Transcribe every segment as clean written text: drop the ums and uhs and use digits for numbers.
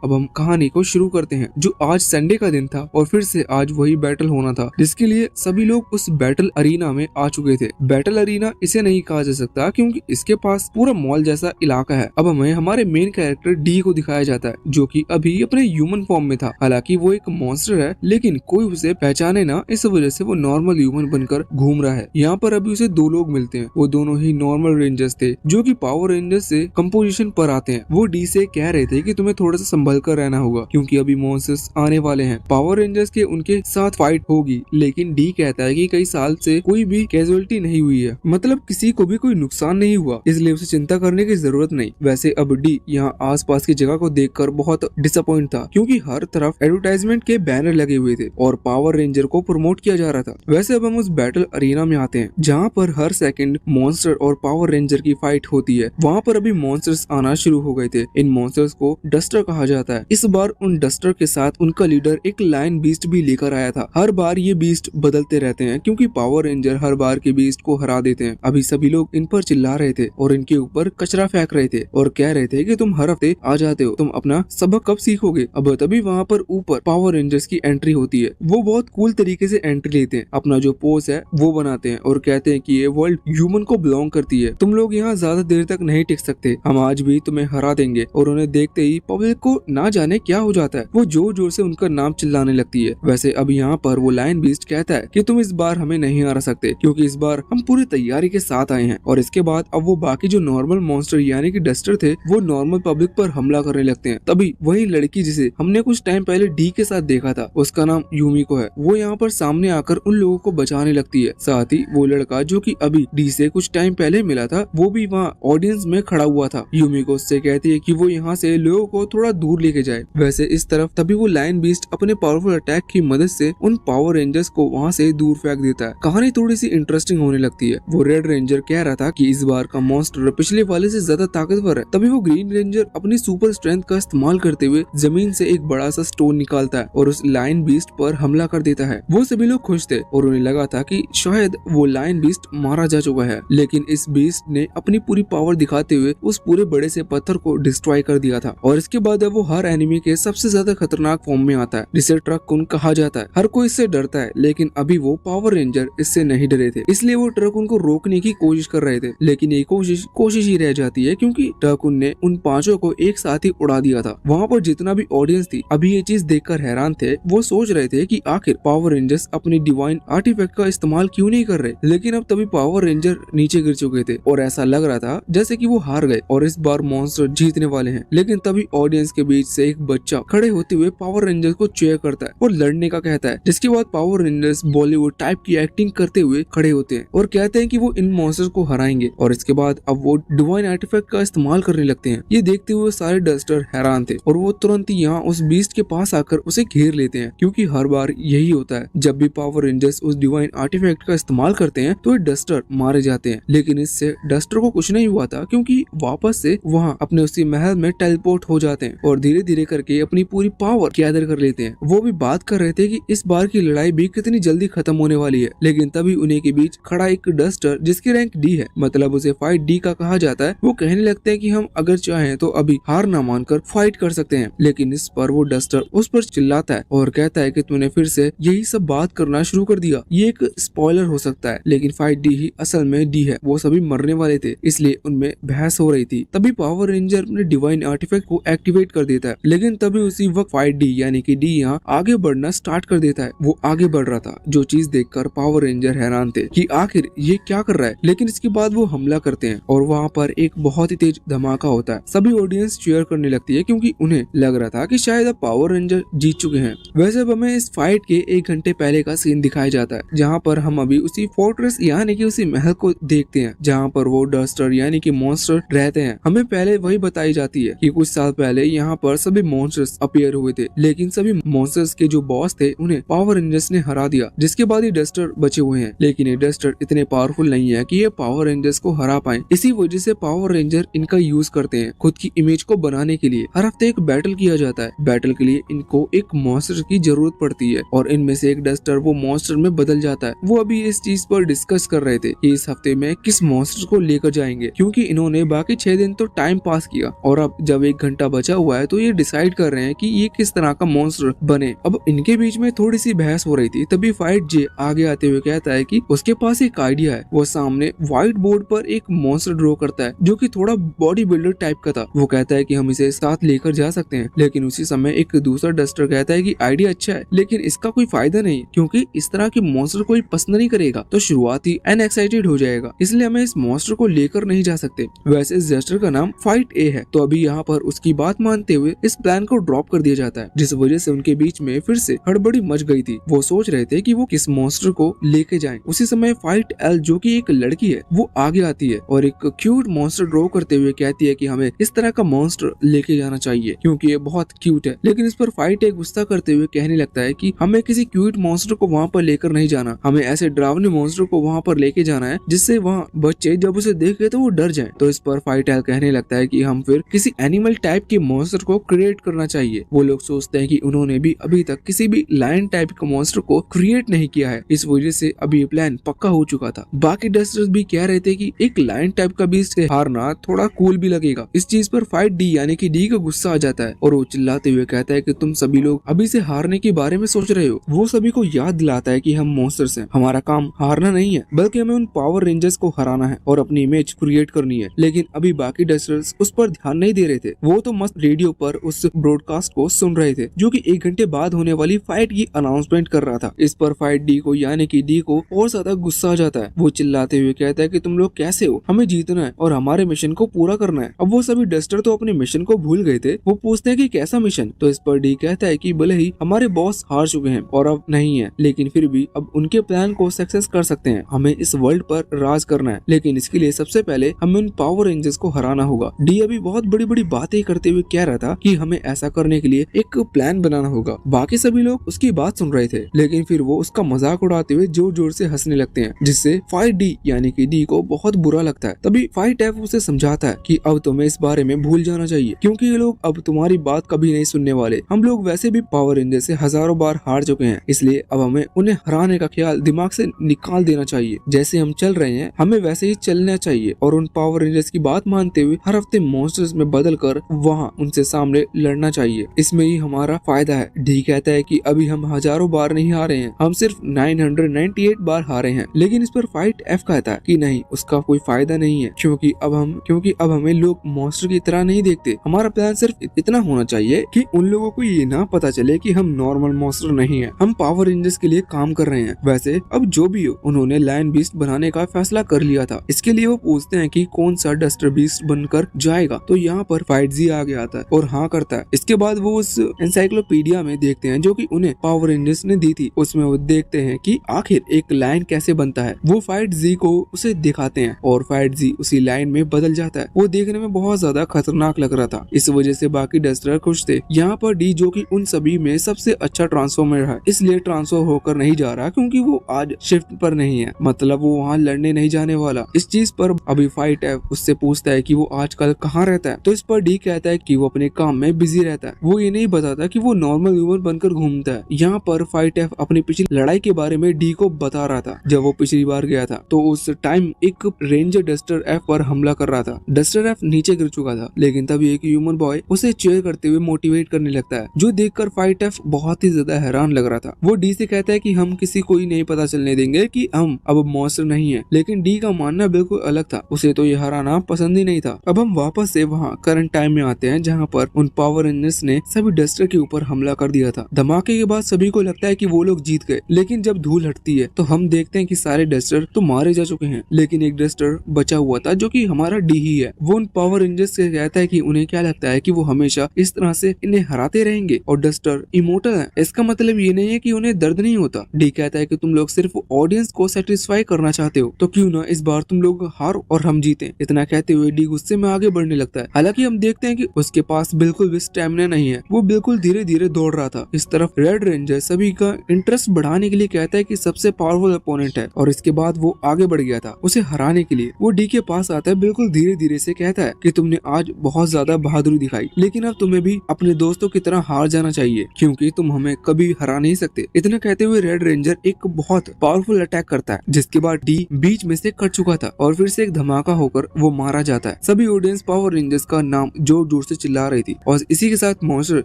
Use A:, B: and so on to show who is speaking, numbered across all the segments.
A: अब हम कहानी को शुरू करते हैं। जो आज संडे का दिन था और फिर से आज वही बैटल होना था, जिसके लिए सभी लोग उस बैटल अरीना में आ चुके थे। बैटल अरीना इसे नहीं कहा जा सकता क्योंकि इसके पास पूरा मॉल जैसा इलाका है। अब हमें हमारे मेन कैरेक्टर डी को दिखाया जाता है, जो कि अभी अपने ह्यूमन फॉर्म में था। हालांकि वो एक मॉन्स्टर है, लेकिन कोई उसे पहचाने ना, इस वजह से वो नॉर्मल ह्यूमन बनकर घूम रहा है। यहाँ पर अभी उसे दो लोग मिलते हैं। वो दोनों ही नॉर्मल रेंजर्स थे, जो कि पावर रेंजर्स से कंपोजिशन पर आते हैं। वो डी से कह रहे थे कि तुम्हें थोड़ा सा संभल कर रहना होगा क्योंकि अभी मॉन्स्टर्स आने वाले हैं। पावर रेंजर्स के उनके साथ फाइट होगी, लेकिन डी कहता है कि कई साल से कोई भी कैजुअलिटी नहीं हुई है, मतलब किसी को भी कोई नुकसान नहीं हुआ, इसलिए उसे चिंता करने की जरूरत नहीं। वैसे अब डी यहाँ आसपास की जगह को देखकर बहुत डिसअपॉइंट था क्योंकि हर तरफ एडवर्टाइजमेंट के बैनर लगे हुए थे और पावर रेंजर को प्रमोट किया जा रहा था। वैसे अब हम उस बैटल अरीना में आते हैं, जहाँ पर हर सेकंड मॉन्स्टर और पावर रेंजर की फाइट होती है। वहाँ पर अभी मॉन्स्टर्स आना शुरू हो गए थे। इन मॉन्स्टर्स को डस्टर कहा जाता है। इस बार उन डस्टर के साथ उनका लीडर एक लायन बीस्ट भी लेकर आया था। हर बार ये बीस्ट बदलते रहते हैं क्योंकि पावर रेंजर हर बार के बीस्ट को हरा देते हैं। अभी सभी लोग इन पर चिल्ला रहे थे और इनके ऊपर कचरा फेंक रहे थे और कह रहे थे कि तुम हर हफ्ते आ जाते हो, तुम अपना सबक कब सीखोगे। अब तभी वहाँ पर ऊपर पावर रेंजर्स की एंट्री होती है। वो बहुत कूल तरीके से एंट्री लेते हैं, अपना जो पोज है वो बनाते हैं और कहते हैं कि ये वर्ल्ड ह्यूमन को बिलोंग करती है, तुम लोग यहाँ ज्यादा देर तक नहीं टिक सकते, हम आज भी तुम्हें हरा देंगे। और उन्हें देखते ही पब्लिक को ना जाने क्या हो जाता है, वो जोर जोर से उनका नाम चिल्लाने लगती है। वैसे अब यहाँ पर वो लायन बीस्ट कहता है कि तुम इस बार हमें नहीं हरा सकते क्योंकि इस बार हम पूरी तैयारी के साथ आए हैं। और इसके बाद अब वो बाकी जो नॉर्मल मॉन्स्टर यानी कि डस्टर थे, वो नॉर्मल पब्लिक पर हमला करने लगते हैं। तभी वही लड़की जिसे हमने कुछ टाइम पहले डी के साथ देखा था, उसका नाम यूमिको है, वो यहाँ पर सामने आकर उन लोगों को बचाने लगती है। साथ ही वो लड़का जो कि अभी डी से कुछ टाइम पहले मिला था, वो भी वहाँ ऑडियंस में खड़ा हुआ था। यूमिको उससे कहती है कि वो यहाँ से लोगों को थोड़ा दूर लेके जाए। वैसे इस तरफ तभी वो लायन बीस्ट अपने पावरफुल अटैक की मदद से उन पावर रेंजर्स को वहाँ से दूर फेंक देता है। कहानी थोड़ी सी इंटरेस्टिंग होने लगती है। वो रेड रेंजर कह रहा था कि इस बार का मॉन्स्टर पिछले वाले से ज्यादा ताकतवर है। तभी वो ग्रीन रेंजर अपनी सुपर स्ट्रेंथ का इस्तेमाल करते हुए जमीन से एक बड़ा सा स्टोन निकालता है और उस लायन बीस्ट पर हमला कर देता है। वो सभी लोग खुश थे और उन्हें लगा था कि शायद वो लायन बीस्ट मारा जा चुका है, लेकिन इस बीस्ट ने अपनी पूरी पावर दिखाते हुए उस पूरे बड़े से पत्थर को डिस्ट्रॉय कर दिया था। और इसके बाद वो हर एनिमी के सबसे ज्यादा खतरनाक फॉर्म में आता है, जिसे ट्रकुन कहा जाता है। हर कोई इससे डरता है, लेकिन अभी वो पावर रेंजर इससे नहीं डरे थे, इसलिए वो ट्रकुन को रोकने की कोशिश कर रहे थे। लेकिन ये कोशिश ही रह जाती है क्योंकि ट्रकुन ने उन पांचों को एक साथ ही उड़ा दिया था। वहाँ पर जितना भी ऑडियंस थी अभी ये चीज देखकर हैरान थे। वो सोच रहे थे कि आखिर पावर रेंजर्स अपनी डिवाइन आर्टिफैक्ट का इस्तेमाल क्यों नहीं कर रहे। लेकिन अब तभी पावर रेंजर नीचे गिर चुके थे और ऐसा लग रहा था जैसे कि वो हार गए और इस बार मॉन्स्टर जीतने वाले हैं। लेकिन तभी ऑडियंस के बीच से एक बच्चा खड़े होते हुए पावर रेंजर्स को चेयर करता है और लड़ने का कहता है, जिसके बाद पावर रेंजर्स बॉलीवुड टाइप की एक्टिंग करते हुए खड़े होते हैं और कहते हैं कि वो इन मॉन्स्टर्स को हराएंगे। और इसके बाद अब वो डिवाइन आर्टिफैक्ट का इस्तेमाल करने लगते हैं। ये देखते हुए सारे डस्टर हैरान थे और वो तुरंत ही यहाँ उस बीस्ट के पास आकर उसे घेर लेते हैं क्योंकि हर बार यही होता है, जब भी पावर रेंजर्स उस डिवाइन आर्टिफैक्ट का इस्तेमाल करते हैं तो ये डस्टर मारे जाते हैं। लेकिन इससे डस्टर को कुछ नहीं हुआ था क्योंकि वापस से वहाँ अपने उसी महल में टेलीपोर्ट हो जाते हैं और धीरे धीरे करके अपनी पूरी पावर गैदर कर लेते हैं। वो भी बात कर रहे थे कि इस बार की लड़ाई भी कितनी जल्दी खत्म होने वाली है। लेकिन तभी उन्हीं के बीच खड़ा एक डस्टर जिसकी रैंक डी है, मतलब उसे फाइट डी का कहा जाता है, वो कहने लगते हैं कि हम अगर चाहें तो अभी हार ना मानकर फाइट कर सकते हैं। लेकिन इस पर वो डस्टर उस पर चिल्लाता है और कहता है कि तूने फिर से यही सब बात करना शुरू कर दिया। ये एक स्पॉइलर हो सकता है, लेकिन फाइट डी ही असल में डी है। वो सभी मरने वाले थे, इसलिए उनमें बहस हो रही थी। तभी पावर रेंजर अपने डिवाइन आर्टिफैक्ट को एक्टिवेट कर देता है। लेकिन तभी उसी वक्त फाइट डी यानी कि डी यहाँ आगे बढ़ना स्टार्ट कर देता है। वो आगे बढ़ रहा था, जो चीज देखकर पावर रेंजर हैरान थे कि आखिर ये क्या कर रहा है। लेकिन इसके बाद वो हमला करते हैं और वहाँ पर एक बहुत ही तेज धमाका होता है। सभी ऑडियंस चीयर करने लगती है क्योंकि उन्हें लग रहा था कि शायद अब पावर रेंजर जीत चुके हैं। वैसे अब हमें इस फाइट के 1 घंटे पहले का सीन दिखाया जाता है, जहाँ पर हम अभी उसी फोर्ट्रेस यानी कि उसी महल को देखते हैं, जहाँ पर वो डस्टर यानी कि मॉन्स्टर रहते हैं। हमें पहले वही बताई जाती है कि कुछ साल पहले यहाँ पर सभी मॉन्स्टर्स अपीयर हुए थे, लेकिन सभी मॉन्स्टर्स के जो बॉस थे उन्हें पावर रेंजर्स ने हरा दिया, जिसके बाद ये डस्टर बचे हुए हैं। लेकिन ये डस्टर इतने पावरफुल नहीं है कि ये पावर रेंजर्स को हरा पाए। इसी वजह से पावर रेंजर इनका यूज करते हैं खुद की इमेज को बनाने के लिए। हर हफ्ते एक बैटल किया जाता है। बैटल के लिए इनको एक मॉन्स्टर की जरूरत पड़ती है और इनमें से एक डस्टर वो मॉन्स्टर में बदल जाता है। वो अभी इस चीज पर डिस्कस कर रहे थे कि इस हफ्ते में किस मॉन्स्टर को लेकर जाएंगे, क्योंकि इन्होंने बाकी 6 दिन तो टाइम पास किया और अब जब 1 घंटा बचा हुआ है है तो ये डिसाइड कर रहे हैं कि ये किस तरह का मॉन्स्टर बने। अब इनके बीच में थोड़ी सी बहस हो रही थी, तभी फाइट जे आगे आते हुए कहता है कि उसके पास एक आइडिया है। वो सामने व्हाइट बोर्ड पर एक मॉन्स्टर ड्रॉ करता है जो कि थोड़ा बॉडी बिल्डर टाइप का था। वो कहता है कि हम इसे साथ लेकर जा सकते हैं, लेकिन उसी समय एक दूसरा डस्टर कहता है कि आइडिया अच्छा है लेकिन इसका कोई फायदा नहीं, क्योंकि इस तरह के मॉन्स्टर कोई पसंद नहीं करेगा तो शुरुआती अनएक्साइटेड हो जाएगा, इसलिए हमें इस मॉन्स्टर को लेकर नहीं जा सकते। वैसे इस डस्टर का नाम फाइट ए है। तो अभी यहाँ पर उसकी बात मानते हुए इस प्लान को ड्रॉप कर दिया जाता है, जिस वजह से उनके बीच में फिर से हड़बड़ी मच गई थी। वो सोच रहे थे कि वो किस मॉन्स्टर को लेके जाएं। उसी समय फाइट एल जो कि एक लड़की है वो आगे आती है और एक क्यूट मॉन्स्टर ड्रॉ करते हुए कहती है कि हमें इस तरह का मॉन्स्टर लेके जाना चाहिए क्योंकि ये बहुत क्यूट है। लेकिन इस पर फाइट एक गुस्सा करते हुए कहने लगता है कि हमें किसी क्यूट मॉन्स्टर को वहाँ पर लेकर नहीं जाना, हमें ऐसे डरावने मॉन्स्टर को वहाँ पर लेके जाना है जिससे वहाँ बच्चे जब उसे देखे तो वो डर जाए। तो इस पर फाइट एल कहने लगता है कि हम फिर किसी एनिमल टाइप के मॉन्स्टर को क्रिएट करना चाहिए। वो लोग सोचते हैं कि उन्होंने भी अभी तक किसी भी लायन टाइप के मॉन्स्टर को क्रिएट नहीं किया है, इस वजह से अभी ये प्लान पक्का हो चुका था। बाकी डस्टर्स भी कह रहे थे कि एक लायन टाइप का बीस्ट से हारना थोड़ा कूल भी लगेगा। इस चीज पर फाइट डी यानी कि डी का गुस्सा आ जाता है और वो चिल्लाते हुए कहता है कि तुम सभी लोग अभी से हारने के बारे में सोच रहे हो। वो सभी को याद दिलाता है कि हम मॉन्स्टर्स हैं, हमारा काम हारना नहीं है बल्कि हमें उन पावर रेंजर्स को हराना है और अपनी इमेज क्रिएट करनी है। लेकिन अभी बाकी डस्टर्स उस पर ध्यान नहीं दे रहे थे। वो तो मस्त रेडियो पर उस ब्रॉडकास्ट को सुन रहे थे जो कि 1 घंटे बाद होने वाली फाइट की अनाउंसमेंट कर रहा था। इस पर फाइट डी को यानी कि डी को और ज्यादा गुस्सा आ जाता है। वो चिल्लाते हुए कहता है कि तुम लोग कैसे हो, हमें जीतना है और हमारे मिशन को पूरा करना है। अब वो सभी डस्टर तो अपने मिशन को भूल गए थे। वो पूछते हैं कि कैसा मिशन। तो इस पर डी कहता है कि भले ही हमारे बॉस हार चुके हैं और अब नहीं है, लेकिन फिर भी अब उनके प्लान को सक्सेस कर सकते हैं। हमें इस वर्ल्ड पर राज करना है, लेकिन इसके लिए सबसे पहले हमें उन पावर रेंजर्स को हराना होगा। डी अभी बहुत बड़ी बड़ी बातें करते हुए कह रहा था कि हमें ऐसा करने के लिए एक प्लान बनाना होगा। बाकी सभी लोग उसकी बात सुन रहे थे, लेकिन फिर वो उसका मजाक उड़ाते हुए जोर जोर से हंसने लगते हैं, जिससे फाइट डी यानी कि डी को बहुत बुरा लगता है। तभी फाइट एफ उसे समझाता है कि अब तुम्हें इस बारे में भूल जाना चाहिए, क्योंकि ये लोग अब तुम्हारी बात कभी नहीं सुनने वाले। हम लोग वैसे भी पावर रेंजर से हजारों बार हार चुके हैं, इसलिए अब हमें उन्हें हराने का ख्याल दिमाग से निकाल देना चाहिए। जैसे हम चल रहे हैं हमें वैसे ही चलना चाहिए और उन पावर रेंजर्स की बात मानते हुए हर हफ्ते मॉन्स्टर्स में बदल कर वहाँ उनसे सामने लड़ना चाहिए। इसमें ही हमारा फायदा है। डी कहता है कि अभी हम हजारों बार नहीं हारे हैं, हम सिर्फ 998 बार हारे हैं। लेकिन इस पर फाइट एफ कहता है कि नहीं, उसका कोई फायदा नहीं है, क्योंकि अब हमें लोग मॉन्स्टर की तरह नहीं देखते। हमारा प्लान सिर्फ इतना होना चाहिए कि उन लोगों को ये ना पता चले कि हम नॉर्मल मॉन्स्टर नहीं है, हम पावर रेंजर्स के लिए काम कर रहे हैं। वैसे अब जो भी हो, उन्होंने लायन बीस्ट बनाने का फैसला कर लिया था। इसके लिए वो पूछते हैं कि कौन सा डस्टर बीस्ट बनकर जाएगा। तो यहाँ पर फाइट जी आगे आता है और हाँ करता है। इसके बाद वो उस एनसाइक्लोपीडिया में देखते हैं जो कि उन्हें पावर रेंजर्स ने दी थी। उसमें वो देखते हैं कि आखिर एक लायन कैसे बनता है। वो फाइट जी को उसे दिखाते हैं और फाइट जी उसी लायन में बदल जाता है। वो देखने में बहुत ज्यादा खतरनाक लग रहा था, इस वजह से बाकी डस्टर खुश थे। यहाँ पर डी जो कि उन सभी में सबसे अच्छा ट्रांसफॉर्मर है, इसलिए ट्रांसफर होकर नहीं जा रहा क्योंकि वो आज शिफ्ट पर नहीं है, मतलब वो वहाँ लड़ने नहीं जाने वाला। इस चीज पर अभी फाइट है उससे पूछता है कि वो आजकल कहाँ रहता है। तो इस पर डी कहता है कि वो अपने काम में बिजी रहता है, वो ये नहीं बताता कि वो नॉर्मल ह्यूमन बनकर घूमता है। यहाँ पर फाइट एफ अपनी पिछली लड़ाई के बारे में डी को बता रहा था। जब वो पिछली बार गया था तो उस टाइम एक रेंजर डस्टर एफ पर हमला कर रहा था। डस्टर एफ नीचे गिर चुका था, लेकिन तभी एक ह्यूमन बॉय उसे चेयर करते हुए मोटिवेट करने लगता है, जो देखकर फाइट एफ बहुत ही ज्यादा हैरान लग रहा था। वो डी से कहता है कि हम किसी को ही नहीं पता चलने देंगे कि हम अब मॉन्स्टर नहीं है। लेकिन डी का मानना बिल्कुल अलग था, उसे तो ये हराना पसंद ही नहीं था। अब हम वापस से वहाँ करंट टाइम में आते हैं, जहाँ पर उन पावर रेंजर्स ने सभी डस्टर के ऊपर हमला कर दिया था। धमाके के बाद सभी को लगता है कि वो लोग जीत गए, लेकिन जब धूल हटती है तो हम देखते हैं कि सारे डस्टर तो मारे जा चुके हैं, लेकिन एक डस्टर बचा हुआ था जो कि हमारा डी ही है। वो उन पावर रेंजर्स से कहता है कि उन्हें क्या लगता है कि वो हमेशा इस तरह से इन्हें हराते रहेंगे और डस्टर इमोर्टल है। इसका मतलब ये नहीं है कि उन्हें दर्द नहीं होता। डी कहता है कि तुम लोग सिर्फ ऑडियंस को सेटिस्फाई करना चाहते हो, तो क्यों ना इस बार तुम लोग हार और हम जीते। इतना कहते हुए डी गुस्से में आगे बढ़ने लगता है। हालांकि हम देखते हैं कि उसके पास बिल्कुल भी स्टैमिना नहीं है, वो बिल्कुल धीरे धीरे दौड़ रहा था। इस तरफ रेड रेंजर सभी का इंटरेस्ट बढ़ाने के लिए कहता है कि सबसे पावरफुल अपोनेंट है और इसके बाद वो आगे बढ़ गया था उसे हराने के लिए। वो डी के पास आता है, बिल्कुल धीरे धीरे से कहता है कि तुमने आज बहुत ज्यादा बहादुरी दिखाई, लेकिन अब तुम्हें भी अपने दोस्तों की तरह हार जाना चाहिए, क्योंकि तुम हमें कभी हरा नहीं सकते। इतना कहते हुए रेड रेंजर एक बहुत पावरफुल अटैक करता है, जिसके बाद डी बीच में से कट चुका था और फिर से एक धमाका होकर वो मारा जाता है। सभी ऑडियंस पावर रेंजर्स का नाम जोर जोर से चिल्ला रही थी और इसी के साथ मॉन्स्टर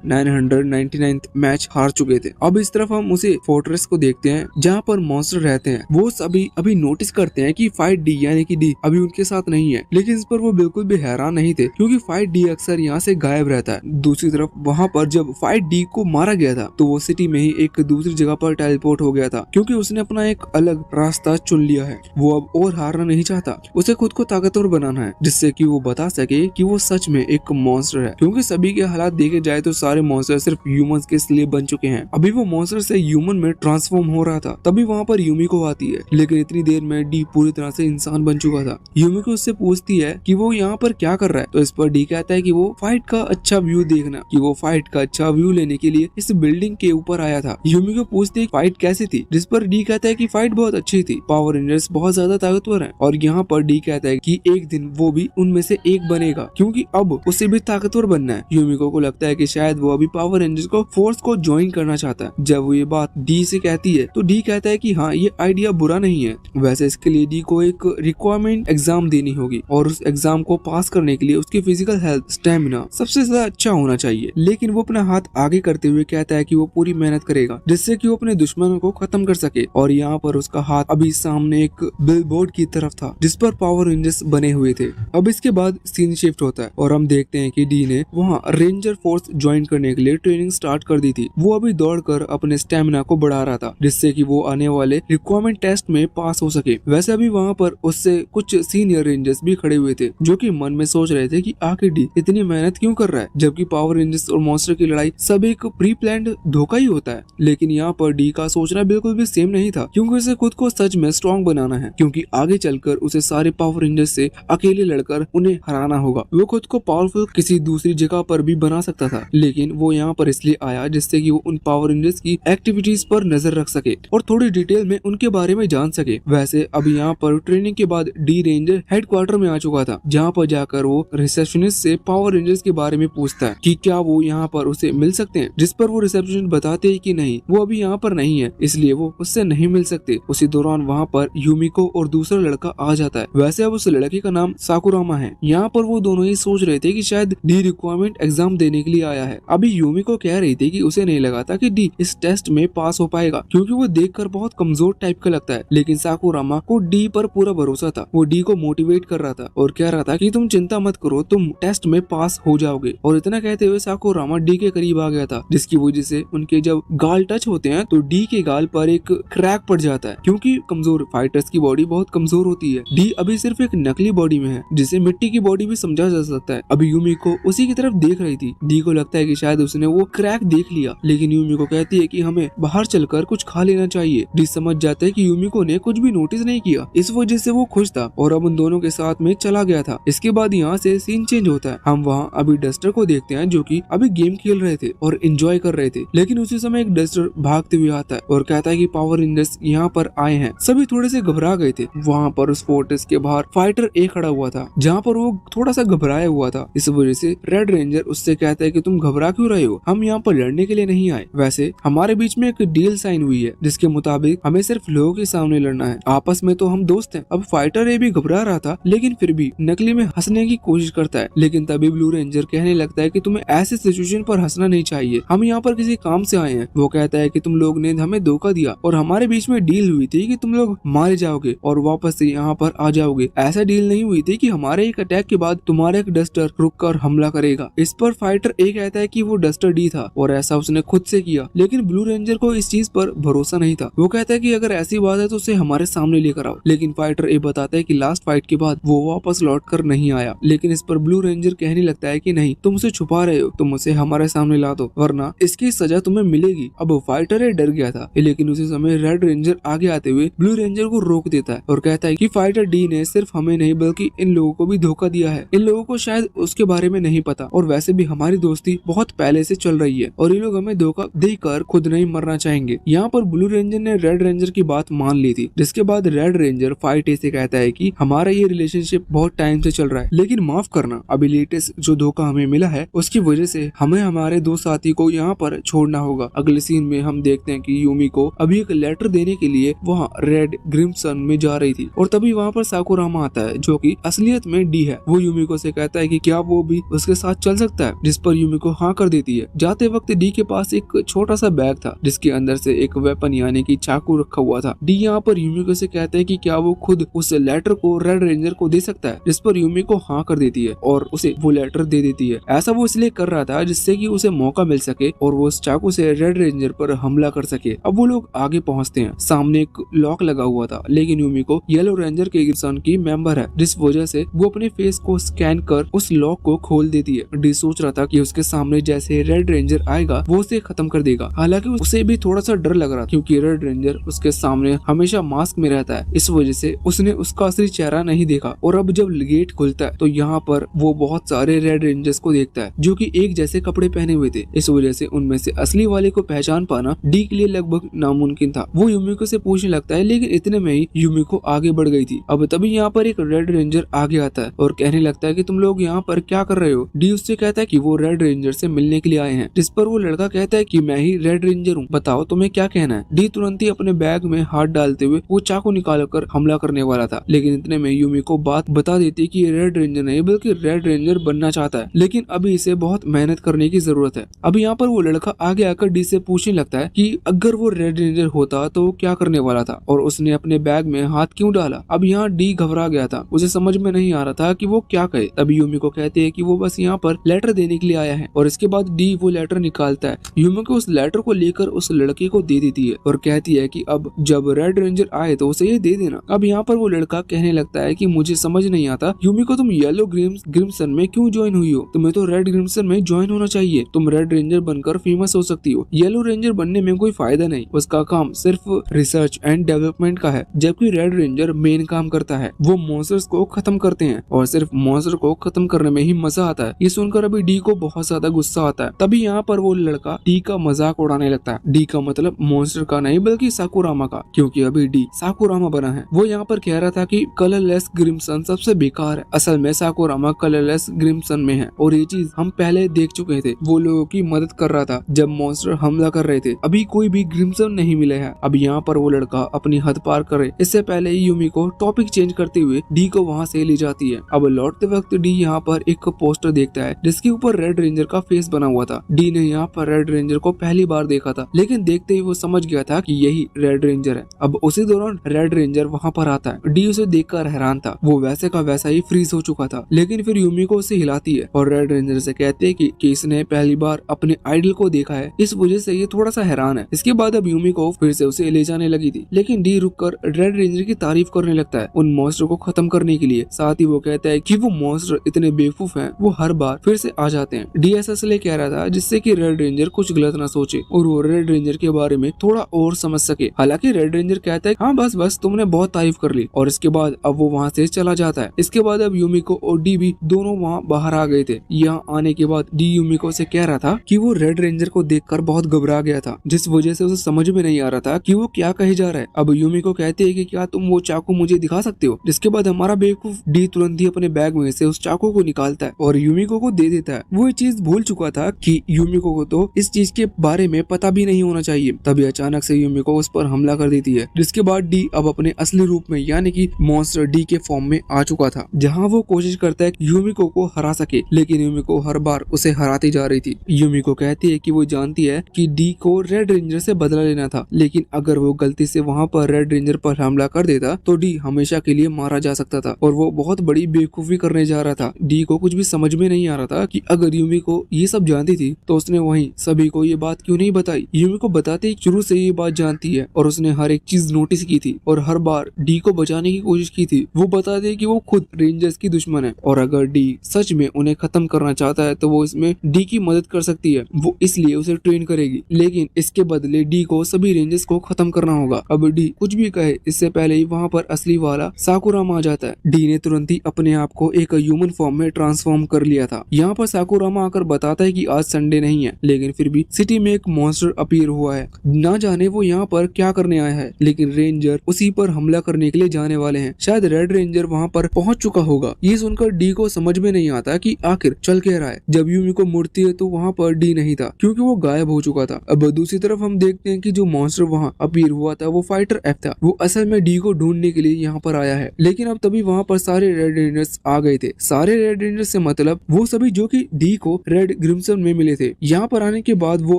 A: 999th मैच हार चुके थे। अब इस तरफ हम उसे फोर्ट्रेस को देखते हैं जहाँ पर मॉन्स्टर रहते हैं। वो सभी अभी नोटिस करते हैं कि फाइट डी यानी कि डी अभी उनके साथ नहीं है, लेकिन इस पर वो बिल्कुल भी हैरान नहीं थे क्योंकि फाइट डी अक्सर यहाँ से गायब रहता है। दूसरी तरफ वहाँ पर जब फाइट डी को मारा गया था तो वो सिटी में ही एक दूसरी जगह पर टेलीपोर्ट हो गया था क्योंकि उसने अपना एक अलग रास्ता चुन लिया है। वो अब और हारना नहीं चाहता, उसे खुद को ताकतवर बनाना है जिससे कि वो बता सके कि वो सच में एक मॉन्स्टर है। क्योंकि सभी के हालात देखे जाए तो सारे मॉन्स्टर सिर्फ ह्यूमंस के स्लेव बन चुके हैं। अभी वो मॉन्स्टर से ह्यूमन में ट्रांसफॉर्म हो रहा था, तभी वहाँ पर यूमिको आती है, लेकिन इतनी देर में डी पूरी तरह से इंसान बन चुका था। यूमिको उससे पूछती है कि वो यहाँ पर क्या कर रहा है, तो इस पर डी कहता है कि वो फाइट का अच्छा व्यू देखना, कि वो फाइट का अच्छा व्यू लेने के लिए इस बिल्डिंग के ऊपर आया था। यूमिको पूछती है फाइट कैसी थी, जिस पर डी कहता है कि फाइट बहुत अच्छी थी, पावर रेंजर्स बहुत ज्यादा ताकतवर हैं। और यहाँ पर डी कहता है कि एक दिन वो भी उनमें से एक बनेगा क्योंकि अब उसे भी ताकतवर बनना है। यूमिको को लगता है कि शायद वो अभी पावर रेंजर्स को फोर्स को ज्वाइन करना चाहता है। जब वो ये बात डी से कहती है तो डी कहता है कि हाँ ये आइडिया बुरा नहीं है, वैसे इसके लिए डी को एक रिक्वायरमेंट एग्जाम देनी होगी और उस एग्जाम को पास करने के लिए उसकी फिजिकल हेल्थ स्टेमिना सबसे ज्यादा अच्छा होना चाहिए। लेकिन वो अपना हाथ आगे करते हुए कहता है कि वो पूरी मेहनत करेगा जिससे कि वो अपने दुश्मनों को खत्म कर सके। और यहाँ पर उसका हाथ अभी सामने एक बिलबोर्ड की तरफ था जिस पर पावर रेंजर्स बने हुए थे। अब इसके बाद सीन शिफ्ट होता है और हम देखते हैं कि डी ने वहाँ रेंजर फोर्स ज्वाइन करने के लिए ट्रेनिंग स्टार्ट कर दी थी। वो अभी दौड़कर अपने स्टेमिना को बढ़ा रहा था जिससे कि वो आने वाले रिक्वायरमेंट टेस्ट में पास हो सके। वैसे अभी वहाँ पर उससे कुछ सीनियर रेंजर्स भी खड़े हुए थे जो कि मन में सोच रहे थे कि आखिर डी इतनी मेहनत क्यों कर रहा है, जबकि पावर रेंजर्स और मॉन्स्टर की लड़ाई सब एक प्री प्लान्ड धोखा ही होता है। लेकिन यहाँ पर डी का सोचना बिल्कुल भी सेम नहीं था क्योंकि उसे खुद को सच में स्ट्रॉन्ग बनाना है, क्योंकि आगे चलकर उसे सारे पावर रेंजर्स से अकेले लड़कर उन्हें हराना होगा। वो खुद को पावरफुल किसी दूसरी जगह पर भी बना सकता था, लेकिन वो यहाँ पर इसलिए आया जिससे कि वो उन पावर रेंजर्स की एक्टिविटीज पर नजर रख सके और थोड़ी डिटेल में उनके बारे में जान सके। वैसे अभी यहाँ पर ट्रेनिंग के बाद डी रेंजर हेडक्वार्टर में आ चुका था, जहाँ पर जाकर वो रिसेप्शनिस्ट से पावर रेंजर्स के बारे में पूछता है कि क्या वो यहाँ पर उसे मिल सकते हैं, जिस पर वो रिसेप्शनिस्ट बताते हैं कि नहीं, वो अभी यहाँ पर नहीं है इसलिए वो उससे नहीं मिल सकते। उसी दौरान वहाँ पर यूमिको और दूसरा लड़का आ जाता है। वैसे अब उस लड़के का नाम साकुरामा है। यहाँ पर वो दोनों ही सोच रहे थे कि शायद डी रिक्वायरमेंट एग्जाम देने के लिए आया है। अभी यूमिको कह रही थी कि उसे नहीं लगा था कि डी इस टेस्ट में पास हो पाएगा क्योंकि वो देखकर बहुत कमजोर टाइप का लगता है, लेकिन साकुरामा को डी पर पूरा भरोसा था। वो डी को मोटिवेट कर रहा था और कह रहा था कि तुम चिंता मत करो, तुम टेस्ट में पास हो जाओगे। और इतना कहते हुए साकुरामा डी के करीब आ गया था, जिसकी वजह से उनके जब गाल टच होते हैं तो डी के गाल पर एक क्रैक पड़ जाता है क्योंकि कमजोर फाइटर्स की बॉडी बहुत कमजोर होती है। डी अभी सिर्फ एक नकली बॉडी में है जिसे मिट्टी की बॉडी भी समझा जा सकता है। अभी यूमिको उसी की तरफ देख रही थी। डी को लगता है कि शायद उसने वो क्रैक देख लिया, लेकिन यूमिको कहती है कि हमें बाहर चलकर कुछ खा लेना चाहिए। डी समझ जाता है कि यूमिको ने कुछ भी नोटिस नहीं किया, इस वजह से वो खुश था और अब उन दोनों के साथ में चला गया था। इसके बाद यहाँ से सीन चेंज होता है। हम वहाँ अभी डस्टर को देखते हैं जो कि अभी गेम खेल रहे थे और एंजॉय कर रहे थे, लेकिन उसी समय एक डस्टर भागते हुए आता है और कहता है कि पावर रेंजर्स यहाँ पर आए हैं। सभी थोड़े से घबरा गए थे। वहाँ पर उस फोर्ट्रेस के बाहर फाइटर ए खड़ा हुआ था जहाँ पर वो थोड़ा सा घबराया हुआ था। इस वजह से रेड रेंजर उससे कहता है कि तुम घबरा क्यों रहे हो, हम यहाँ पर लड़ने के लिए नहीं आए। वैसे हमारे बीच में एक डील साइन हुई है जिसके मुताबिक हमें सिर्फ लोगों के सामने लड़ना है, आपस में तो हम दोस्त हैं। अब फाइटर ए भी घबरा रहा था लेकिन फिर भी नकली में हंसने की कोशिश करता है, लेकिन तभी ब्लू रेंजर कहने लगता है कि तुम्हें ऐसे सिचुएशन पर हंसना नहीं चाहिए, हम यहाँ पर किसी काम से आए हैं। वो कहता है कि तुम लोग ने हमें धोखा दिया और हमारे बीच में डील हुई थी कि तुम लोग मारे जाओगे और वापस से यहाँ पर आ जाओगे। ऐसा डील नहीं हुई थी कि हमारे एक अटैक के बाद तुम्हारा एक डस्टर रुक कर हमला करेगा। इस पर फाइटर ए कहता है कि वो डस्टर डी था और ऐसा उसने खुद से किया, लेकिन ब्लू रेंजर को इस चीज पर भरोसा नहीं था। वो कहता है कि अगर ऐसी बात है तो उसे हमारे सामने लेकर आओ, लेकिन फाइटर ए बताता है कि लास्ट फाइट के बाद वो वापस लौट कर नहीं आया। लेकिन इस पर ब्लू रेंजर कहने लगता है कि नहीं, तुम उसे छुपा रहे हो, तुम उसे हमारे सामने ला दो वरना इसकी सजा तुम्हें मिलेगी। अब फाइटर ए डर गया था, लेकिन उसी समय रेड रेंजर आगे आते हुए ब्लू रेंजर को रोक देता है और कहता है कि फाइटर डी ने सिर्फ हमें नहीं बल्कि इन लोगों को भी धोखा दिया है। इन लोगों को शायद उसके बारे में नहीं पता और वैसे भी हमारी दोस्ती बहुत पहले से चल रही है और ये लोग हमें धोखा देकर खुद नहीं मरना चाहेंगे। यहाँ पर ब्लू रेंजर ने रेड रेंजर की बात मान ली थी, जिसके बाद रेड रेंजर फाइट ए से कहता है कि हमारा ये रिलेशनशिप बहुत टाइम से चल रहा है, लेकिन माफ करना, अभी लेटेस्ट जो धोखा हमें मिला है उसकी वजह से हमें हमारे दो साथी को यहाँ पर छोड़ना होगा। अगले सीन में हम देखते हैं कि यूमी को अभी एक लेटर देने के लिए वहाँ रेड ग्रिम्सन में जा रही थी और तभी वहाँ पर साकुरामा आता है जो कि असलियत में डी है। वो यूमिको से कहता है कि क्या वो भी उसके साथ चल सकता है, जिस पर यूमिको हाँ कर देती है। जाते वक्त डी के पास एक छोटा सा बैग था जिसके अंदर से एक वेपन यानी कि चाकू रखा हुआ था। डी यहाँ पर यूमिको से कहते हैं कि क्या वो खुद उस लेटर को रेड रेंजर को दे सकता है, जिस पर यूमिको हाँ कर देती है और उसे वो लेटर दे देती है। ऐसा वो इसलिए कर रहा था जिससे कि उसे मौका मिल सके और वो उस चाकू से रेड रेंजर पर हमला कर सके। अब वो लोग आगे पहुंचते हैं। सामने एक लॉक लगा हुआ था, लेकिन यूमिको येलो रेंजर के सन की मेंबर है, जिस वजह से वो अपने फेस को स्कैन कर उस लॉक को खोल देती है। डी सोच रहा था कि उसके सामने जैसे रेड रेंजर आएगा वो उसे खत्म कर देगा। हालांकि उसे भी थोड़ा सा डर लग रहा था क्योंकि रेड रेंजर उसके सामने हमेशा मास्क में रहता है। इस वजह से उसने उसका असली चेहरा नहीं देखा और अब जब गेट खुलता है तो यहाँ पर वो बहुत सारे रेड रेंजर्स को देखता है जो कि एक जैसे कपड़े पहने हुए थे। इस वजह से उनमें से असली वाले को पहचान पाना डी के लिए लगभग नामुमकिन था। वो यूमिको से पूछने लगता है, लेकिन इतने में ही यूमिको आगे बढ़ गई थी। अब तभी यहाँ पर एक रेड रेंजर आगे आता है और कहने लगता है कि तुम लोग यहाँ पर क्या कर रहे हो। डी उससे कहता है कि वो रेड रेंजर से मिलने के लिए आए हैं, जिस पर वो लड़का कहता है कि मैं ही रेड रेंजर हूँ, बताओ तुम्हें क्या कहना है। डी तुरंत ही अपने बैग में हाथ डालते हुए वो चाकू निकाल कर हमला करने वाला था, लेकिन इतने में यूमिको बात बता देती है कि ये रेड रेंजर नहीं बल्कि रेड रेंजर बनना चाहता है, लेकिन अभी इसे बहुत मेहनत करने की जरूरत है। अभी यहाँ पर वो लड़का आगे आकर डी से पूछने लगता है कि अगर वो रेड रेंजर होता तो वो क्या करने वाला था और उसने अपने बैग में हाथ क्यों डाला। अब यहाँ डी घबरा गया था, उसे समझ में नहीं आ रहा था कि वो क्या कहे। तभी यूमिको कहती है कि वो बस यहाँ पर लेटर देने के लिए आया है और इसके बाद डी वो लेटर निकालता है। यूमिको उस लेटर को लेकर उस लड़के को दे देती है और कहती है कि अब जब रेड रेंजर आए तो उसे ये दे देना। अब यहाँ पर वो लड़का कहने लगता है कि मुझे समझ नहीं आता यूमिको, तुम येलो ग्रिम्सन में क्यों ज्वाइन हुई हो, तुम्हें तो रेड ग्रिम्सन में ज्वाइन होना चाहिए, तुम रेड रेंजर बनकर फेमस हो सकती हो। येलो रेंजर बनने में कोई फायदा नहीं, उसका काम सिर्फ रिसर्च एंड डेवलपमेंट का है, जबकि रेड रेंजर मेन काम करता है, वो मॉन्स्टर्स को खत्म करते हैं और सिर्फ मॉन्स्टर को खत्म करने में ही मजा आता है। ये सुनकर अभी डी को बहुत ज्यादा गुस्सा आता है। तभी यहाँ पर वो लड़का डी का मजाक उड़ाने लगता है। डी का मतलब मॉन्स्टर का नहीं बल्कि साकुरामा का, क्योंकि अभी डी साकुरामा बना है। वो यहाँ पर कह रहा था कि कलरलेस ग्रिम्सन सबसे बेकार है, असल में साकुरामा कलरलेस ग्रिम्सन में है और ये चीज हम पहले देख चुके थे। वो लोगों की मदद कर रहा था जब मॉन्स्टर हमला कर रहे थे, अभी कोई भी ग्रिम्सन नहीं मिले है। अब यहाँ पर वो लड़का अपनी हद पार करे इससे पहले ही यूमिको टॉपिक चेंज करते हुए डी को वहाँ से ले जाती है। अब लौटते वक्त डी यहाँ पर एक पोस्टर देखता है जिसके ऊपर रेड रेंजर का फेस बना हुआ था। डी ने यहाँ पर रेड रेंजर को पहली बार देखा था, लेकिन देखते ही वो समझ गया था कि यही रेड रेंजर है। अब उसी दौरान रेड रेंजर वहाँ पर आता है। डी उसे देखकर हैरान था, वो वैसे का वैसा ही फ्रीज हो चुका था, लेकिन फिर यूमिको उसे हिलाती है और रेड रेंजर से कहते हैं कि इसने पहली बार अपने आइडल को देखा है, इस वजह से ये थोड़ा सा हैरान है। इसके बाद अब यूमिको फिर से उसे ले जाने लगी थी, लेकिन डी रुककर रेड रेंजर की तारीफ करने लगता है उन मॉन्स्टर को खत्म करने के लिए। साथ ही वो कहता है कि वो मॉन्स्टर इतने बेवकूफ हैं, वो हर बार फिर से आ जाते हैं। डी ऐसा इसलिए कह रहा था जिससे कि रेड रेंजर कुछ गलत ना सोचे और वो रेड रेंजर के बारे में थोड़ा और समझ सके। हालांकि रेड रेंजर कहता है हाँ बस तुमने बहुत तारीफ कर ली और इसके बाद अब वो वहाँ से चला जाता है। इसके बाद अब यूमिको और डी भी दोनों वहाँ बाहर आ गए थे। यहाँ आने के बाद डी यूमिको से कह रहा था कि वो रेड रेंजर को देखकर बहुत घबरा गया था, जिस वजह से उसे समझ में नहीं आ रहा था कि वो क्या कहे जा रहा है। अब यूमिको कहते हैं कि क्या तुम वो चाकू मुझे दिखा सकते हो, जिसके बाद हमारा बेवकूफ डी तुरंत ही अपने बैग में से उस चाकू को निकालता है और यूमिको को दे देता है। वो ये चीज भूल चुका था कि यूमिको को तो इस चीज के बारे में पता भी नहीं होना चाहिए। तभी अचानक से यूमिको उस पर हमला कर देती है, जिसके बाद डी अब अपने असली रूप में यानी कि मॉन्स्टर डी के फॉर्म में आ चुका था, जहाँ वो कोशिश करता है यूमिको को हरा सके, लेकिन यूमिको हर बार उसे हराती जा रही थी। यूमिको कहती है कि वो जानती है कि डी को रेड रेंजर से बदला लेना था, लेकिन अगर वो गलती से वहाँ पर रेड रेंजर पर हमला कर देता तो डी हमेशा के लिए मारा जा सकता था और वो बहुत बड़ी बेवकूफी करने जा रहा था। डी को कुछ भी समझ में नहीं आ रहा था कि अगर यूमिको ये सब जानती थी तो उसने वहीं सभी को ये बात क्यों नहीं बताई। यूमिको बताते ही शुरू से ये बात जानती है और उसने हर एक चीज नोटिस की थी और हर बार डी को बचाने की कोशिश की थी। वो बताते कि वो खुद रेंजर्स की दुश्मन है और अगर डी सच में उन्हें खत्म करना चाहता है तो वो इसमें डी की मदद कर सकती है, वो इसलिए उसे ट्रेन करेगी, लेकिन इसके बदले डी को सभी रेंजर्स को खत्म करना होगा। अब डी कुछ भी कहे इससे पहले ही वहाँ पर असली वाला साकुरामा आ जाता है। डी ने तुरंत ही अपने आप को एक ह्यूमन फॉर्म में ट्रांसफॉर्म कर लिया था। यहाँ पर साकुरामा आकर बताता है कि आज संडे नहीं है, लेकिन फिर भी सिटी में एक मॉन्स्टर अपीयर हुआ है, ना जाने वो यहाँ पर क्या करने आया है, लेकिन रेंजर उसी पर हमला करने के लिए जाने वाले हैं। शायद रेड रेंजर वहाँ पर पहुंच चुका होगा। ये सुनकर डी को समझ में नहीं आता कि आखिर चल क्या रहा है। जब यूमिको मुड़ती है तो वहाँ पर डी नहीं था, क्योंकि वो गायब हो चुका था। अब दूसरी तरफ हम देखते हैं कि जो मॉन्स्टर वहाँ अपीयर हुआ था वो फाइटर एफ था। वो असल में डी को ढूंढने के लिए यहाँ पर आया है, लेकिन अब तभी वहाँ पर सारे रेड रेंजर्स आ गए थे। सारे रेड रेंजर्स से मतलब वो सभी जो कि डी को रेड क्रिम्सन में मिले थे। यहाँ पर आने के बाद वो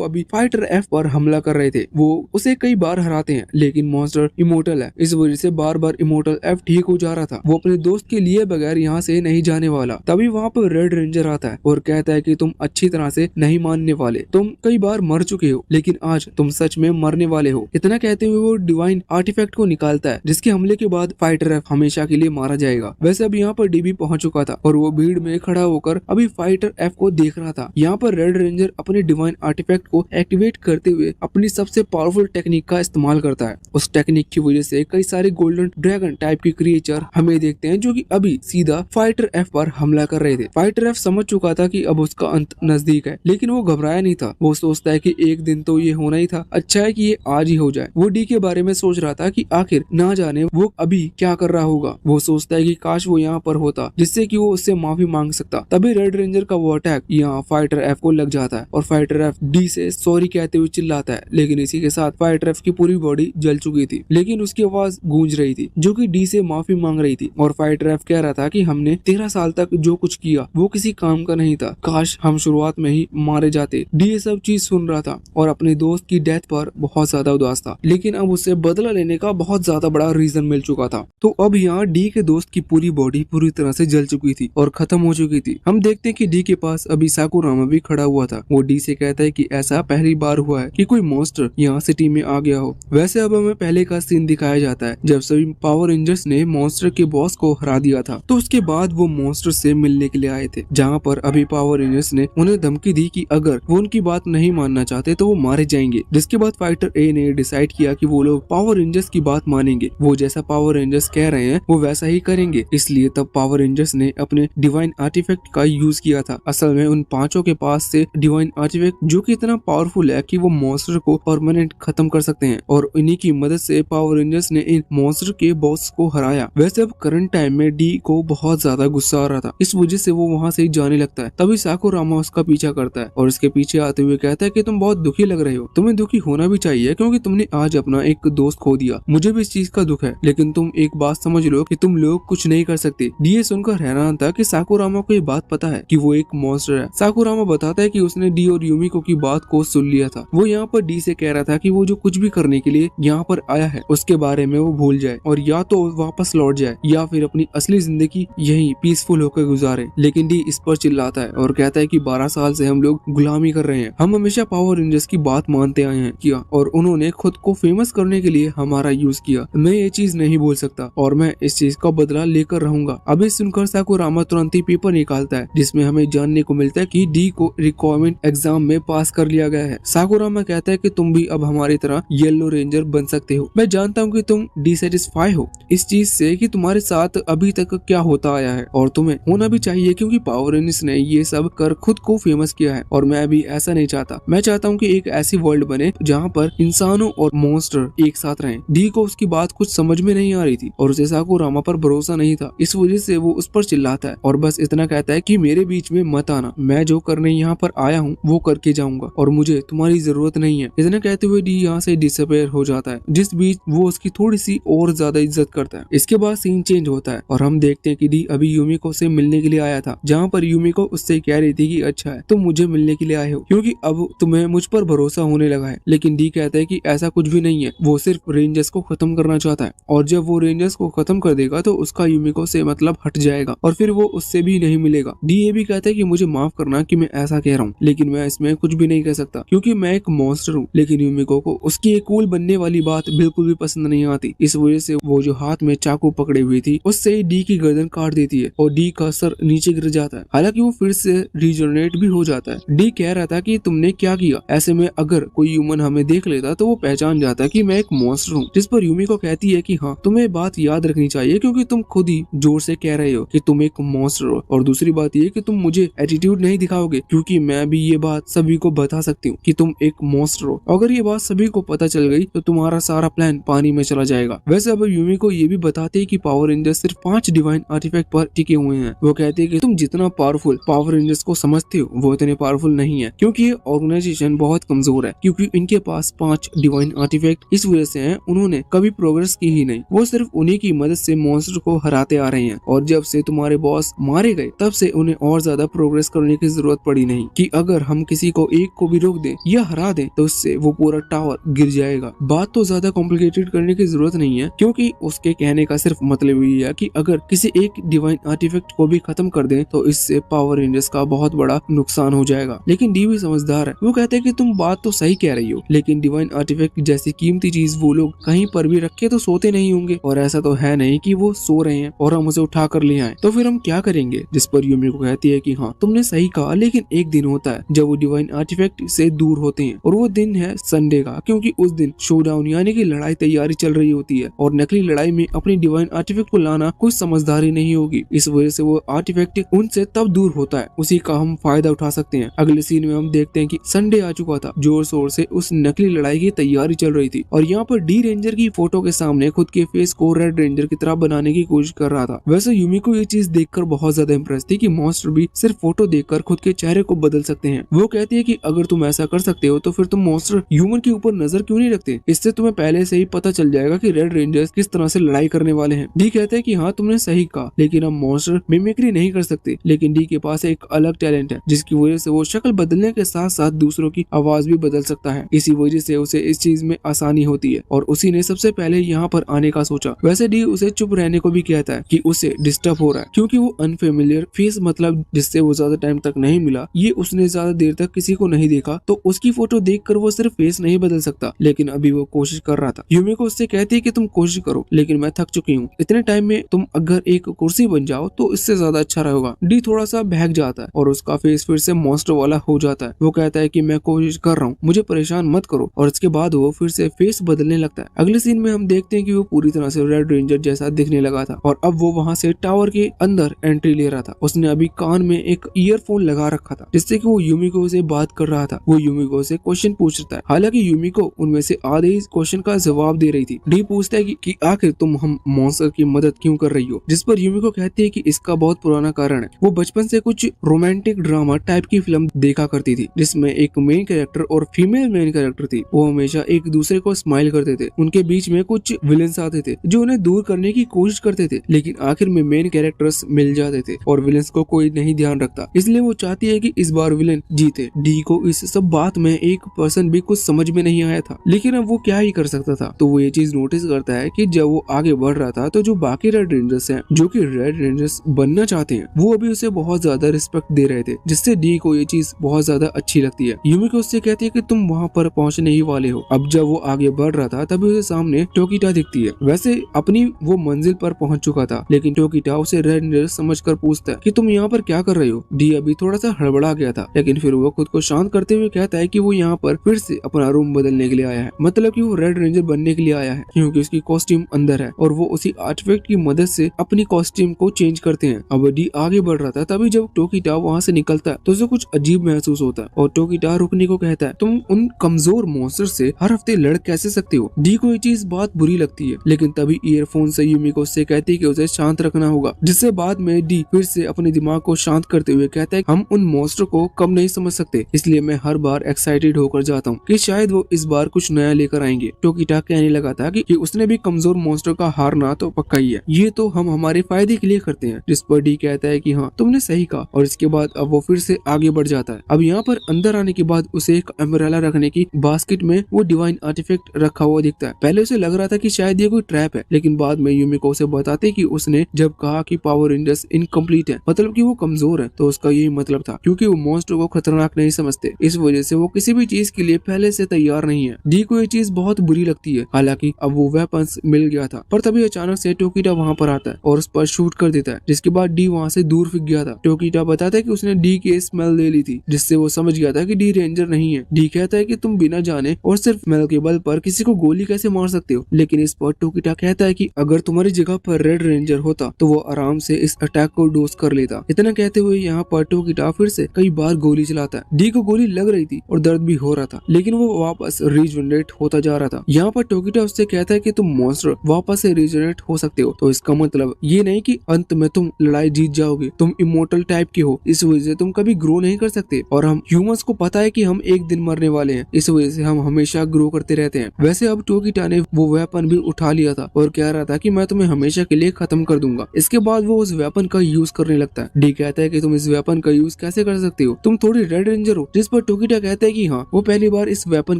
A: अभी फाइटर एफ पर हमला कर रहे थे। वो उसे कई बार हराते हैं, लेकिन मॉन्स्टर इमोर्टल है, इस वजह से बार बार इमोर्टल एफ ठीक हो जा रहा था। वो अपने दोस्त के लिए बगैर यहाँ से नहीं जाने वाला। तभी वहाँ पर रेड रेंजर आता है और कहता है कि तुम अच्छी तरह से नहीं मानने वाले, तुम कई बार मर चुके हो, लेकिन आज तुम सच में मरने वाले हो। इतना कहते हुए वो डिवाइन आर्टिफैक्ट को निकालता है, जिसके हमले के बाद फाइटर एफ हमेशा के लिए मारा जाएगा। वैसे अब यहाँ पर डीबी पहुंच चुका था और वो भीड़ में खड़ा होकर अभी फाइटर एफ को देख रहा था। यहाँ पर रेड रेंजर अपने डिवाइन आर्टिफैक्ट को एक्टिवेट करते हुए अपनी सबसे पावरफुल टेक्निक का इस्तेमाल करता है। उस टेक्निक की वजह से कई सारे गोल्डन ड्रैगन टाइप के क्रिएचर हमें देखते हैं, जो कि अभी सीधा फाइटर एफ पर हमला कर रहे थे। फाइटर एफ समझ चुका था कि अब उसका अंत नजदीक है, लेकिन वो घबराया नहीं था। वो सोचता है कि एक दिन तो ये होना ही था, अच्छा है कि ये आज ही हो जाए। वो डी के बारे में सोच रहा था कि आखिर ना जाने वो अभी क्या कर रहा होगा। वो सोचता है कि काश वो यहाँ पर होता, जिससे कि वो उससे माफी मांग सकता। तभी रेड रेंजर का वो अटैक यहाँ फाइटर एफ को लग जाता है और फाइटर एफ डी से सॉरी कहते हुए चिल्लाता है, लेकिन इसी के साथ फाइटर एफ की पूरी बॉडी जल चुकी थी, लेकिन उसकी आवाज गूंज रही थी, जो कि डी से माफी मांग रही थी। और फाइटर एफ कह रहा था कि हमने 13 साल तक जो कुछ किया वो किसी काम का नहीं था, काश हम शुरुआत में ही मारे जाते। डी ये सब चीज सुन रहा था और अपने दोस्त की डेथ पर बहुत ज्यादा उदास था, लेकिन अब उसे बदला लेने का बहुत ज्यादा बड़ा रीजन मिल चुका था। तो अब यहाँ डी के दोस्त की पूरी बॉडी पूरी तरह से जल चुकी थी और खत्म हो चुकी थी। हम देखते हैं कि डी के पास अभी साकुरामा भी खड़ा हुआ था। वो डी से कहता है कि ऐसा पहली बार हुआ है कि कोई मॉन्स्टर यहाँ सिटी में आ गया हो। वैसे अब हमें पहले का सीन दिखाया जाता है जब सभी पावर रेंजर्स ने मॉन्स्टर के बॉस को हरा दिया था। तो उसके बाद वो मॉन्स्टर से मिलने के लिए आए थे, जहाँ पर अभी पावर रेंजर्स ने उन्हें धमकी दी कि अगर वो उनकी बात नहीं मानना चाहते तो वो मारे जाएंगे। जिसके बाद फाइटर ए ने डिसाइड किया कि वो लोग पावर रेंजर्स की बात मानेंगे, वो जैसा पावर रेंजर्स कह रहे हैं वो वैसा ही करेंगे। इसलिए तब पावर रेंजर्स ने अपने डिवाइन आर्टिफैक्ट का यूज किया था। असल में उन पांचों के पास से डिवाइन आर्टिफैक्ट जो कि इतना पावरफुल है कि वो मॉन्स्टर को परमानेंट खत्म कर सकते हैं, और इन्हीं की मदद से पावर रेंजर्स ने इन मॉन्स्टर के बॉस को हराया। वैसे अब करंट टाइम में डी को बहुत ज्यादा गुस्सा आ रहा था, इस वजह से वो वहाँ से जाने लगता है। तभी साकुरामा उसका पीछा करता है और इसके पीछे आते हुए कहता है कि तुम बहुत दुखी लग रहे हो, तुम्हें दुखी होना भी चाहिए क्योंकि तुमने आज अपना एक दोस्त खो दिया। मुझे भी इस चीज का दुख है, लेकिन तुम एक बात समझ लो कि तुम लोग कुछ नहीं कर सकते। डी ये सुनकर हैरान था कि साकुरामा को ये बात पता है कि वो एक मॉन्स्टर है। साकुरामा बताता है कि उसने डी और यूमिको की बात को सुन लिया था। वो यहाँ पर डी से कह रहा था कि वो जो कुछ भी करने के लिए यहाँ पर आया है उसके बारे में वो भूल जाए और या तो वापस लौट जाए या फिर अपनी असली जिंदगी यही पीसफुल होकर गुजारे। लेकिन डी इस पर चिल्लाता है और कहता है कि 12 साल से हम लोग गुलामी कर रहे हैं, हम हमेशा पावर रेंजर्स की बात मानते आए हैं किया और उन्होंने खुद को फेमस करने के लिए हमारा यूज किया। मैं ये चीज नहीं भूल सकता और मैं इस चीज का बदला लेकर रहूंगा। अभी सुनकर साकुरामा तुरंत ही पेपर निकालता है जिसमें हमें जानने को मिलता है कि डी को रिक्वायरमेंट एग्जाम में पास कर लिया गया है। साकुरामा कहता है कि तुम भी अब हमारी तरह येलो रेंजर बन सकते हो। मैं जानता हूँ कि तुम डिसैटिस्फाई हो इस चीज से कि तुम्हारे साथ अभी तक क्या होता आया है और तुम्हें होना भी चाहिए, क्योंकि पावर रेंजर्स ने ये सब कर खुद को फेमस किया है और मैं भी ऐसा नहीं चाहता। मैं चाहता हूँ कि एक ऐसी वर्ल्ड बने जहाँ पर इंसानों और मॉन्स्टर एक साथ रहें। डी को उसकी बात कुछ समझ में नहीं आ रही थी और उसे साकुरामा पर भरोसा नहीं था, इस वजह से वो उस पर चिल्लाता है और बस इतना कहता है कि मेरे बीच में मत आना, मैं जो करने यहाँ पर आया हूँ वो करके जाऊंगा और मुझे तुम्हारी जरूरत नहीं है। इतना कहते हुए डी यहाँ से डिसअपेयर हो जाता है, जिस बीच वो उसकी थोड़ी सी और ज्यादा इज्जत करता है। इसके बाद सीन चेंज होता है और हम देखते हैं कि डी अभी यूमिको से मिलने के लिए आया था, जहाँ पर यूमिको उससे कह रही थी कि अच्छा है तुम मुझे मिलने के लिए आए हो क्योंकि अब तुम्हें मुझ पर भरोसा होने लगा है। लेकिन डी कहता है कि ऐसा कुछ भी नहीं है, वो सिर्फ रेंजर्स को खत्म करना चाहता है और जब वो रेंजर्स को खत्म कर देगा तो उसका यूमिको से मतलब हट जाएगा और फिर वो उससे भी नहीं मिलेगा। डी ये भी कहता है कि मुझे माफ करना कि मैं ऐसा कह रहा हूँ, लेकिन मैं इसमें कुछ भी नहीं कह सकता क्योंकि मैं एक मॉन्स्टर हूँ। लेकिन यूमिको को उसकी एक कूल बनने वाली बात बिल्कुल भी पसंद नहीं आती, इस वजह से वो जो हाथ में चाकू पकड़े हुई थी उससे ही डी की गर्दन काट देती है और डी का सर नीचे गिर जाता है। हालांकि वो फिर से रिजनरेट भी हो जाता है। डी कह रहा था कि तुमने क्या किया, ऐसे में अगर कोई ह्यूमन हमें देख लेता तो वो पहचान जाता कि मैं एक मॉन्स्टर हूँ। जिस पर यूमिको कहती है कि हाँ तुम्हें बात याद रखनी चाहिए क्योंकि तुम खुद ही जोर से कह रहे हो कि तुम एक मॉन्स्टर हो, और दूसरी बात ये कि तुम मुझे एटीट्यूड नहीं दिखाओगे क्योंकि मैं भी ये बात सभी को बता सकती हूँ कि तुम एक मॉन्स्टर हो। अगर ये बात सभी को पता चल गई तो तुम्हारा सारा प्लान पानी में चला जाएगा। वैसे अब यूमिको ये भी बताते हैं कि पावर रेंजर्स सिर्फ 5 डिवाइन आर्टिफैक्ट पर टिके हुए हैं। वो कहते हैं कि तुम जितना पावरफुल पावर रेंजर्स को समझते हो वो इतने पावरफुल नहीं है क्योंकि ये ऑर्गेनाइजेशन बहुत कमजोर है, क्योंकि इनके पास 5 डिवाइन आर्टिफैक्ट इस वजह से हैं उन्होंने कभी प्रोग्रेस की ही नहीं। वो सिर्फ उन्हीं की मदद से मॉन्स्टर को हराते आ रहे हैं और जब से तुम्हारे बॉस मारे गए तब से उन्हें हमें और ज्यादा प्रोग्रेस करने की जरूरत पड़ी नहीं कि अगर हम किसी को एक को भी रोक दें या हरा दें तो उससे वो पूरा टावर गिर जाएगा। बात तो ज्यादा कॉम्प्लिकेटेड करने की जरूरत नहीं है, क्योंकि उसके कहने का सिर्फ मतलब ये है कि अगर किसी एक डिवाइन आर्टिफैक्ट को भी खत्म कर दें तो इससे पावर रेंजर्स का बहुत बड़ा नुकसान हो जाएगा। लेकिन डी भी समझदार है, वो कहते हैं कि तुम बात तो सही कह रही हो, लेकिन डिवाइन आर्टिफैक्ट जैसी कीमती चीज वो लोग कहीं पर भी रखे तो सोते नहीं होंगे, और ऐसा तो है नहीं कि वो सो रहे हैं और हम उसे उठा कर ले आए, तो फिर हम क्या करेंगे। जिस पर यूमी को कहती है कि हाँ तुमने सही कहा, लेकिन एक दिन होता है जब वो डिवाइन आर्टिफैक्ट से दूर होते हैं, और वो दिन है संडे का, क्योंकि उस दिन शोडाउन यानी कि लड़ाई तैयारी चल रही होती है, और नकली लड़ाई में अपनी डिवाइन आर्टिफैक्ट को लाना कोई समझदारी नहीं होगी। इस वजह से वो आर्टिफैक्ट उनसे तब दूर होता है, उसी का हम फायदा उठा सकते हैं। अगले सीन में हम देखते हैं कि संडे आ चुका था, जोर शोर से उस नकली लड़ाई की तैयारी चल रही थी, और यहाँ पर डी रेंजर की फोटो के सामने खुद के फेस को रेड रेंजर की तरह बनाने की कोशिश कर रहा था। वैसे यूमी को ये चीज देखकर बहुत ज्यादा इम्प्रेस थी कि मॉन्स्टर भी सिर्फ फोटो देखकर खुद के चेहरे को बदल सकते हैं। वो कहती है कि अगर तुम ऐसा कर सकते हो तो फिर तुम मॉन्स्टर ह्यूमन के ऊपर नजर क्यों नहीं रखते, इससे तुम्हें पहले से ही पता चल जाएगा कि रेड रेंजर्स किस तरह से लड़ाई करने वाले हैं। डी कहते हैं कि हाँ तुमने सही कहा, लेकिन हम मॉन्स्टर मिमिक्री नहीं कर सकते, लेकिन डी के पास एक अलग टैलेंट है जिसकी वजह से वो शक्ल बदलने के साथ साथ दूसरों की आवाज भी बदल सकता है। इसी वजह से उसे इस चीज में आसानी होती है, और उसी ने सबसे पहले यहाँ पर आने का सोचा। वैसे डी उसे चुप रहने को भी कहता है कि उसे डिस्टर्ब हो रहा है, क्योंकि वो अनफेमिलियर फेस मतलब जिससे वो ज्यादा टाइम तक नहीं मिला, ये उसने ज्यादा देर तक किसी को नहीं देखा, तो उसकी फोटो देखकर वो सिर्फ फेस नहीं बदल सकता, लेकिन अभी वो कोशिश कर रहा था। यूमी को उससे कहती है कि तुम कोशिश करो, लेकिन मैं थक चुकी हूँ, इतने टाइम में तुम अगर एक कुर्सी बन जाओ तो इससे ज्यादा अच्छा रहेगा। डी थोड़ा सा बहक जाता है और उसका फेस फिर से मॉन्स्टर वाला हो जाता है। वो कहता है कि मैं कोशिश कर रहा हूँ, मुझे परेशान मत करो, और इसके बाद वो फिर से फेस बदलने लगता है। अगले सीन में हम देखते हैं कि वो पूरी तरह से रेड रेंजर जैसा दिखने लगा था, और अब वो वहाँ से टावर के अंदर एंट्री ले रहा था। उसने अभी कान में एक ईयरफोन लगा रखा था, जिससे कि वो यूमिको से बात कर रहा था। वो यूमिको से क्वेश्चन पूछता है, हालांकि यूमिको उनमें से आधे ही क्वेश्चन का जवाब दे रही थी। डी पूछता है कि आखिर तुम हम मॉन्स्टर की मदद क्यों कर रही हो, जिस पर यूमिको कहती है कि इसका बहुत पुराना कारण है। वो बचपन से कुछ रोमांटिक ड्रामा टाइप की फिल्म देखा करती थी, जिसमें एक मेन कैरेक्टर और फीमेल मेन कैरेक्टर थी। वो हमेशा एक दूसरे को स्माइल करते थे, उनके बीच में कुछ विलेंस आते थे जो उन्हें दूर करने की कोशिश करते थे, लेकिन आखिर में मेन कैरेक्टर्स मिल जाते थे और विलेंस को कोई नहीं ध्यान रखता। इसलिए वो चाहती है कि इस बार विलेन जीते। डी को इस सब बात में 1% भी कुछ समझ में नहीं आया था, लेकिन अब वो क्या ही कर सकता था। तो वो ये चीज नोटिस करता है कि जब वो आगे बढ़ रहा था तो जो बाकी रेड रेंजर्स हैं, जो कि रेड रेंजर्स बनना चाहते हैं, वो अभी उसे बहुत ज्यादा रिस्पेक्ट दे रहे थे, जिससे डी को ये चीज बहुत ज्यादा अच्छी लगती है। यूमिको उससे कहती है कि तुम वहाँ पर पहुँचने ही वाले हो। अब जब वो आगे बढ़ रहा था तभी उसे सामने टोकीटा दिखती है। वैसे अपनी वो मंजिल पर पहुंच चुका था, लेकिन टोकीटा उसे रेड रेंजर समझकर पूछता है कि तुम यहाँ पर क्या कर रहे हो। डी अभी थोड़ा सा हड़बड़ा गया था, लेकिन फिर वो खुद को शांत करते हुए कहता है कि वो यहाँ पर फिर से अपना रूम बदलने के लिए आया है, मतलब कि वो रेड रेंजर बनने के लिए आया है, क्योंकि उसकी कॉस्ट्यूम अंदर है और वो उसी आर्टिफैक्ट की मदद से अपनी कॉस्ट्यूम को चेंज करते हैं। अब डी आगे बढ़ रहा था, तभी जब टोकीटा वहाँ से निकलता है तो उसे कुछ अजीब महसूस होता है, और टोकीटा रुकने को कहता है, तुम उन कमजोर मॉन्स्टर से हर हफ्ते लड़ कैसे सकते हो। डी को ये चीज बहुत बुरी लगती है, लेकिन तभी ईयरफोन से यूमिको उससे कहती है कि उसे शांत रखना होगा, जिससे बाद में डी फिर से अपने दिमाग को शांत करते हुए कहता है, हम उन मॉन्स्टर को कम नहीं समझ सकते, इसलिए मैं हर बार एक्साइटेड होकर जाता हूँ कि शायद वो इस बार कुछ नया लेकर आएंगे। टोकीटा कहने लगा था कि उसने भी कमजोर मॉन्स्टर का हारना तो पक्का ही है, ये तो हम हमारे फायदे के लिए करते हैं। जिस पर डी कहता है कि हाँ तुमने सही कहा, और इसके बाद अब वो फिर से आगे बढ़ जाता है। अब यहाँ पर अंदर आने के बाद उसे एक अम्ब्रेला रखने की बास्केट में वो डिवाइन आर्टिफैक्ट रखा हुआ दिखता है। पहले उसे लग रहा था कि शायद ये कोई ट्रैप है, लेकिन बाद में यूमिको उसे बताते कि उसने जब कहा कि पावर रेंजर्स इनकम्प्लीट है, मतलब कि वो कमजोर है, तो उसका यही मतलब था, क्योंकि वो मॉन्स्टर को खतरनाक नहीं समझते, इस वजह से वो किसी भी चीज के लिए पहले से तैयार नहीं है। डी को ये चीज बहुत बुरी लगती है। हालांकि अब वो वेपन्स मिल गया था, पर तभी अचानक से टोकीटा वहाँ पर आता है और उस पर शूट कर देता है, जिसके बाद डी वहाँ से दूर फिक गया था। टोकीटा बताता है कि उसने डी की स्मेल ले ली थी, जिससे वो समझ गया था कि डी रेंजर नहीं है। डी कहता है कि तुम बिना जाने और सिर्फ स्मेल के बल पर किसी को गोली कैसे मार सकते हो, लेकिन इस पर टोकीटा कहता है कि अगर तुम्हारी जगह पर रेड रेंजर होता तो वो आराम से इस अटैक को डोज कर लेता। इतना कहते हुए यहाँ पर टोकीटा फिर से कई बार गोली चलाता है। डी को गोली लग रही थी और दर्द भी हो रहा था, लेकिन वो वापस रीजनरेट होता जा रहा था। यहाँ पर टोकीटा उससे कहता है कि तुम मॉन्स्टर वापस से रीजनरेट हो सकते हो, तो इसका मतलब ये नहीं कि अंत में तुम लड़ाई जीत जाओगे। तुम इमोर्टल टाइप के हो, इस वजह से तुम कभी ग्रो नहीं कर सकते, और हम ह्यूमंस को पता है कि हम एक दिन मरने वाले हैं, इस वजह से हम हमेशा ग्रो करते रहते हैं। वैसे अब टोकीटा ने वो वेपन भी उठा लिया था और कह रहा था कि मैं तुम्हें हमेशा के लिए खत्म कर दूंगा। इसके बाद वो उस वेपन का यूज करने लगता है। डी कहता है कि तुम इस वेपन का यूज कैसे कर सकते हो, तुम थोड़ी रेड रेंजर हो। जिस पर टोकिटा कहता है कि हाँ, वो पहली बार इस वेपन